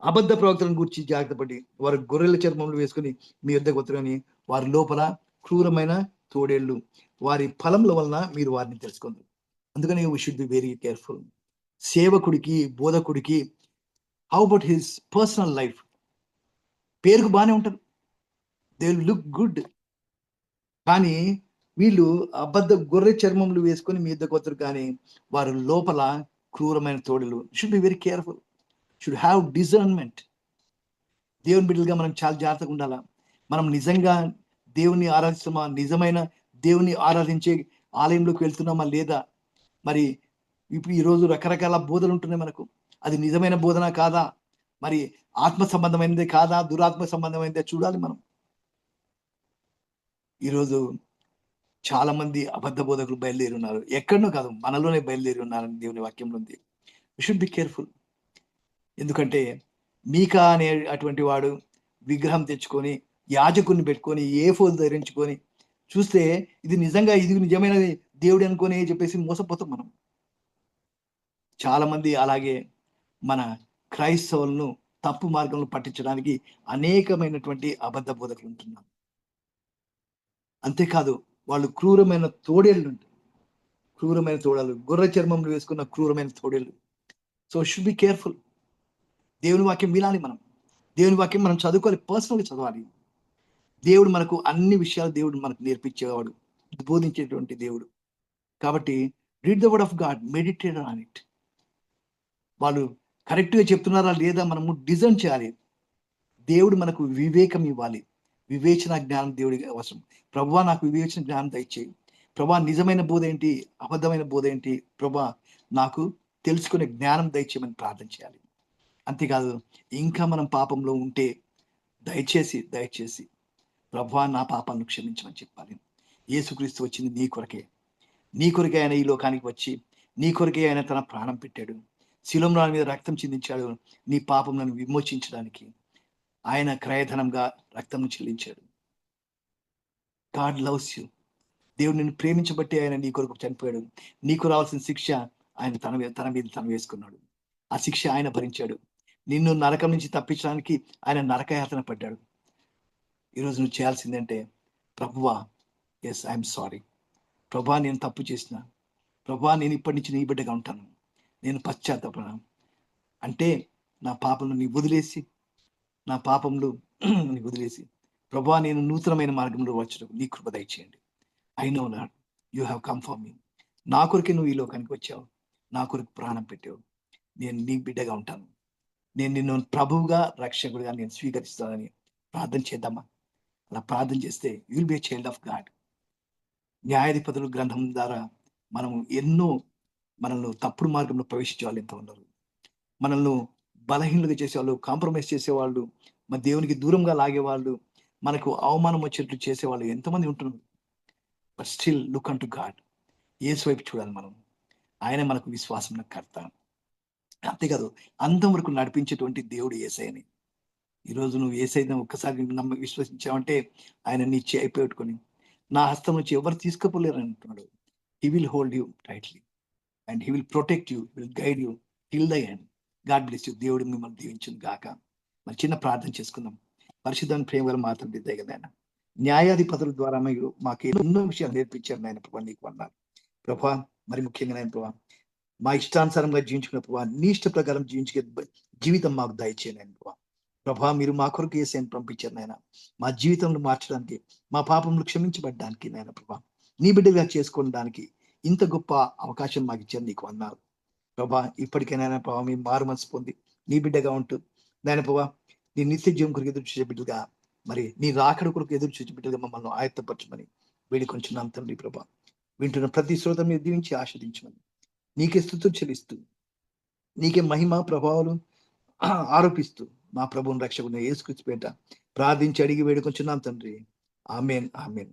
అబద్ధ ప్రవక్తలను గురించి జాగ్రత్త పడి వారు గొర్రెల చర్మములు వేసుకుని మీ యొద్దకు వస్తారని, వారి లోపల క్రూరమైన తోడేళ్లు, వారి ఫలముల వలన మీరు వారిని తెలుసుకుంది. అందుకని we should be very careful. సేవకుడికి, బోధకుడికి how about his personal life? పేరుకు బాగానే ఉంటారు, దే విల్ లుక్ గుడ్, కానీ వీళ్ళు అబద్ధ గొర్రె చర్మములు వేసుకొని మీ యొద్దకు వస్తారు, కానీ వారు లోపల క్రూరమైన తోడేలు. Should be very careful, should have discernment. దేవుని బిడ్డలుగా మనం చాలా జాగ్రత్తగా ఉండాలా. మనం నిజంగా దేవుని ఆరాధిస్తామా, నిజమైన దేవుని ఆరాధించే ఆలయంలోకి వెళ్తున్నామా లేదా? మరి ఇప్పుడు ఈరోజు రకరకాల బోధలు ఉంటున్నాయి మనకు, అది నిజమైన బోధన కాదా, మరి ఆత్మ సంబంధమైనదే కాదా, దురాత్మ సంబంధమైనదే చూడాలి మనం. ఈరోజు చాలా మంది అబద్ధ బోధకులు బయలుదేరి ఉన్నారు, ఎక్కడనో కాదు మనలోనే బయలుదేరి ఉన్నారని దేవుని వాక్యంలో ఉంది. You should be careful. ఎందుకంటే మీకా అనే అటువంటి వాడు విగ్రహం తెచ్చుకొని యాజకుని పెట్టుకొని ఏఫోదు ధరించుకొని చూస్తే ఇది నిజమైన దేవుడు అనుకొని చెప్పేసి మోసపోతాం మనం. చాలా మంది అలాగే మన క్రైస్తవులను తప్పు మార్గంలో పట్టించడానికి అనేకమైనటువంటి అబద్ధ బోధకులు ఉంటున్నారు. అంతేకాదు వాళ్ళు క్రూరమైన తోడేళ్ళు, క్రూరమైన తోడలు, గొర్రె చర్మంలో వేసుకున్న క్రూరమైన తోడేళ్ళు. So should be careful. దేవుని వాక్యం వినాలి మనం, దేవుని వాక్యం మనం చదువుకోవాలి, పర్సనల్గా చదవాలి. దేవుడు మనకు అన్ని విషయాలు దేవుడు మనకు నేర్పించేవాడు, బోధించేటువంటి దేవుడు. కాబట్టి read the word of God, meditate on it. వాళ్ళు కరెక్ట్గా చెప్తున్నారా లేదా మనము డిజైన్ చేయాలి. దేవుడు మనకు వివేకం ఇవ్వాలి, వివేచన జ్ఞానం దేవుడికి అవసరం. ప్రభువా నాకు వివేచన జ్ఞానం దయచేయి, ప్రభా నిజమైన బోధ ఏంటి, అబద్ధమైన బోధ ఏంటి, ప్రభా నాకు తెలుసుకునే జ్ఞానం దయచేయమని ప్రార్థన చేయాలి. అంతేకాదు ఇంకా మనం పాపంలో ఉంటే దయచేసి ప్రభువా నా పాపాలను క్షమించమని చెప్పాలి. యేసుక్రీస్తు వచ్చింది నీ కొరకే ఆయన ఈ లోకానికి వచ్చి నీ కొరకే ఆయన తన ప్రాణం పెట్టాడు, శిలువ మీద రక్తం చిందించాడు నీ పాపములను విమోచించడానికి. ఆయన క్రయధనంగా రక్తం చెల్లించాడు. God loves you. దేవుడు నిన్ను ప్రేమించబట్టి ఆయన నీ కొరకు చనిపోయాడు. నీకు రావాల్సిన శిక్ష ఆయన తన మీద తను వేసుకున్నాడు. ఆ శిక్ష ఆయన భరించాడు. నిన్ను నరకం నుంచి తప్పించడానికి ఆయన నరకయాతన పడ్డాడు. ఈరోజు నువ్వు చేయాల్సిందంటే, ప్రభువా ఎస్ ఐఎమ్ సారీ, ప్రభా నేను తప్పు చేసిన, ప్రభా నేను ఇప్పటి నుంచి నీ బిడ్డగా ఉంటాను, నేను పశ్చాత్తాపన అంటే నా పాపంలో నీ వదిలేసి ప్రభా నేను నూతనమైన మార్గంలో వచ్చడం నీ కృప దయచేయండి. I know lord you have come for me. నా కొరకే నువ్వు ఈ లోకానికి వచ్చావు, నా కొరకు ప్రాణం పెట్టావు, నేను నీ బిడ్డగా ఉంటాను, నేను నిన్ను ప్రభువుగా రక్షకుడిగా నేను స్వీకరిస్తానని ప్రార్థన చేద్దామా? అలా ప్రార్థన చేస్తే you will B a child of God. న్యాయాధిపతుల గ్రంథం ద్వారా మనం ఎన్నో మనల్ని తప్పుడు మార్గంలో ప్రవేశించే వాళ్ళు ఎంత ఉన్నారు. మనల్ని బలహీనులుగా చేసేవాళ్ళు, కాంప్రమైజ్ చేసేవాళ్ళు, మన దేవునికి దూరంగా లాగేవాళ్ళు, మనకు అవమానం వచ్చేట్లు చేసేవాళ్ళు ఎంతమంది ఉంటున్నారు. But still look unto God. యేసు వైపు చూడాలి మనం. ఆయన మనకు విశ్వాసం కర్త. అంతేకాదు అంతం వరకు నడిపించేటువంటి దేవుడు యేసయ్యని. ఈరోజు నువ్వు యేసయ్యని ఒక్కసారి విశ్వసించావంటే ఆయన నీ చేయి పెట్టుకొని నా హస్తం నుంచి ఎవరు తీసుకుపోలేరు అంటున్నాడు. He will hold you tightly and he will protect you, will guide you till the end. God bless you. దేవుడు మిమ్మల్ని దీవించును గాక. మరి చిన్న ప్రార్థన చేసుకుందాం. పరిశుద్ధాన్ని ప్రేమ గల మాత్రం దిద్దే కదా ఆయన. న్యాయాధిపతుల ద్వారా మీరు మాకు ఎన్నో విషయాలు నేర్పించారు నాయన ప్రభా, నీకు అన్నారు ప్రభా. మరి ముఖ్యంగా నాయన ప్రభా, మా ఇష్టానుసారంగా జీవించుకున్న ప్రభా, నీ ఇష్ట ప్రకారం జీవించే జీవితం మాకు దయచేయండి ఆయన ప్రభా. ప్రభా మీరు మా కొరకు యేసయ్యను పంపించారు నాయన, మా జీవితంలో మార్చడానికి, మా పాపములు క్షమించబడ్డానికి నాయన ప్రభా, నీ బిడ్డగా చేసుకోవడానికి ఇంత గొప్ప అవకాశం మాకు ఇచ్చారు, నీకు అన్నారు ప్రభా. ఇప్పటికైనా ప్రభా మేము మారు మనసు పొంది నీ బిడ్డగా ఉంటూ నాయన ప్రభా, నీ నిత్య జీవం కొరకు ఎదురు చూసే బిడ్డగా, మరి నీ రాకడ కొరకు ఎదురు చూసే బిడ్డగా మమ్మల్ని ఆయత్తపరచమని వేడుకొంచున్నాం తండ్రి ప్రభా. వింటున్న ప్రతి శ్రోత మీద దీవించి ఆస్వాదించమని నీకే స్తుతులు చెల్లిస్తూ, నీకే మహిమ ప్రభావాలు ఆరోపిస్తూ మా ప్రభువుని రక్షకుని యేసుక్రీస్తు పేరిట ప్రార్థించి అడిగి వేడుకొంచున్నాం తండ్రి. ఆమేన్, ఆమేన్.